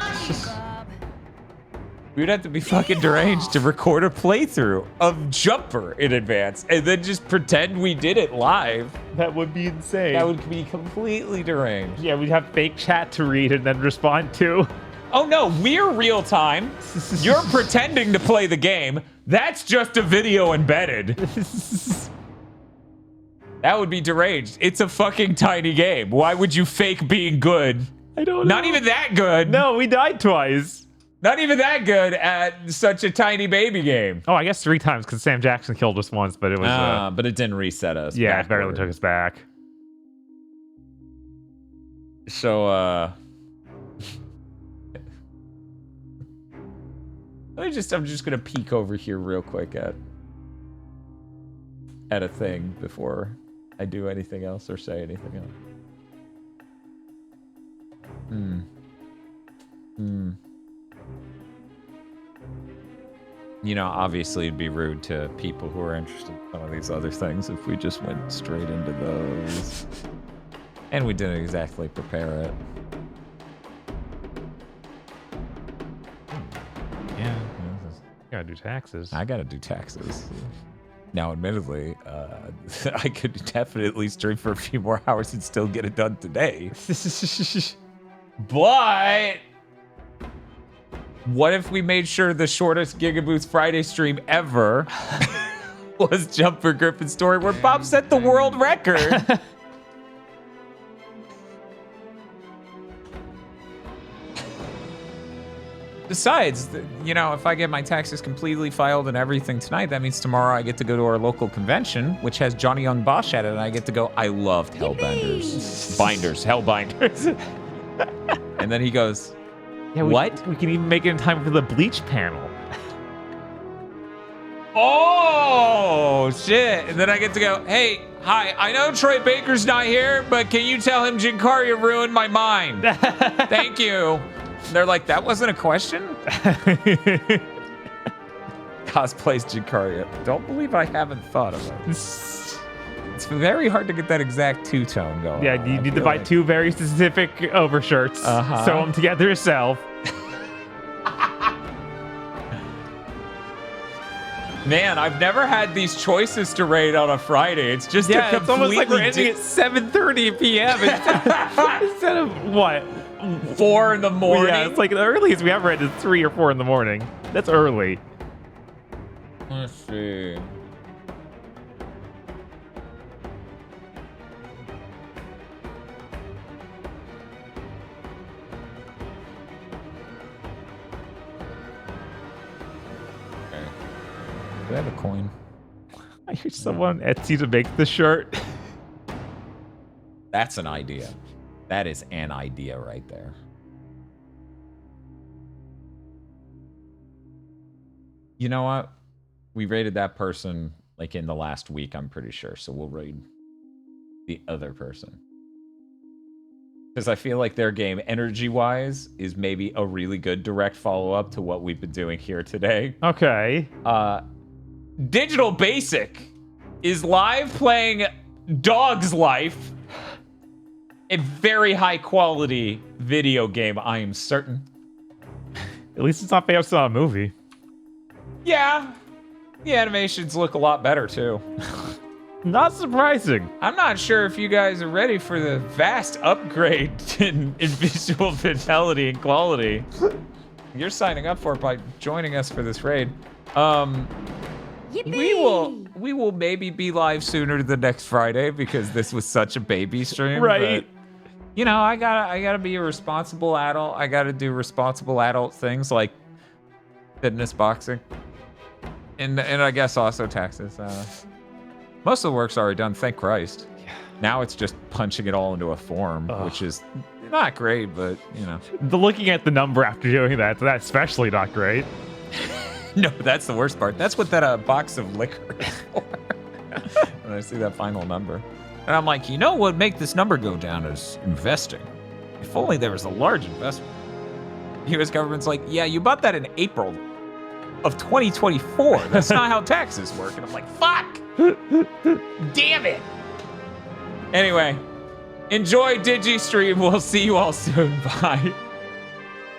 S1: We'd have to be fucking deranged to record a playthrough of Jumper in advance and then just pretend we did it live.
S2: That would be insane.
S1: That would be completely deranged.
S2: Yeah, we'd have fake chat to read and then respond to.
S1: Oh no, we're real time. You're pretending to play the game. That's just a video embedded. That would be deranged. It's a fucking tiny game. Why would you fake being good?
S2: I don't know.
S1: Not even that good.
S2: No, we died twice.
S1: Not even that good at such a tiny baby game.
S2: Oh, I guess 3 times because Sam Jackson killed us once, but it was...
S1: but it didn't reset us.
S2: Yeah, it barely took us back.
S1: So, I'm just gonna peek over here real quick at a thing before I do anything else or say anything else. You know, obviously it'd be rude to people who are interested in some of these other things if we just went straight into those. And we didn't exactly prepare it.
S2: Yeah, you gotta do taxes.
S1: I gotta do taxes. Now, admittedly, I could definitely stream for a few more hours and still get it done today. But what if we made sure the shortest GigaBoots Friday stream ever was Jump for Griffin's story, where Bob set the world record? Besides, you know, if I get my taxes completely filed and everything tonight, that means tomorrow I get to go to our local convention, which has Johnny Young Bosch at it, and I get to go. I loved Hellbinders. Hellbinders. And then he goes,
S2: yeah,
S1: what?
S2: We can even make it in time for the Bleach panel.
S1: Oh, shit. And then I get to go, hey, hi, I know Troy Baker's not here, but can you tell him Jinkaria ruined my mind? Thank you. And they're like, that wasn't a question? Cosplays Jinkaria. Don't believe I haven't thought of it. It's very hard to get that exact two-tone going.
S2: Yeah, you need to buy two very specific overshirts. Sew them together yourself.
S1: Man, I've never had these choices to rate on a Friday. It's just a
S2: it's almost like we're ending at 7:30 p.m. instead of what?
S1: 4 in the morning?
S2: Yeah, it's like the earliest we ever had is 3 or 4 in the morning. That's early.
S1: Let's see. Do I have a coin?
S2: I hear someone on Etsy to make the shirt.
S1: That's an idea. That is an idea right there. You know what? We rated that person like in the last week, I'm pretty sure. So we'll rate the other person. Because I feel like their game, energy-wise, is maybe a really good direct follow-up to what we've been doing here today.
S2: Okay.
S1: Digital Basic is live playing Dog's Life. A very high-quality video game, I am certain.
S2: At least it's not based on a movie.
S1: Yeah. The animations look a lot better, too.
S2: Not surprising.
S1: I'm not sure if you guys are ready for the vast upgrade in visual fidelity and quality. You're signing up for it by joining us for this raid. We will maybe be live sooner than next Friday because this was such a baby stream.
S2: Right.
S1: But, you know, I gotta be a responsible adult. I gotta do responsible adult things like fitness, boxing, and I guess also taxes. Most of the work's already done, thank Christ. Yeah. Now it's just punching it all into a form, which is not great, but, you know.
S2: Looking at the number after doing that's especially not great.
S1: No, that's the worst part. That's what that box of liquor is for. When I see that final number. And I'm like, you know what would make this number go down is investing. If only there was a large investment. The U.S. government's like, yeah, you bought that in April of 2024. That's not how taxes work. And I'm like, fuck! Damn it! Anyway, enjoy DigiStream. We'll see you all soon. Bye.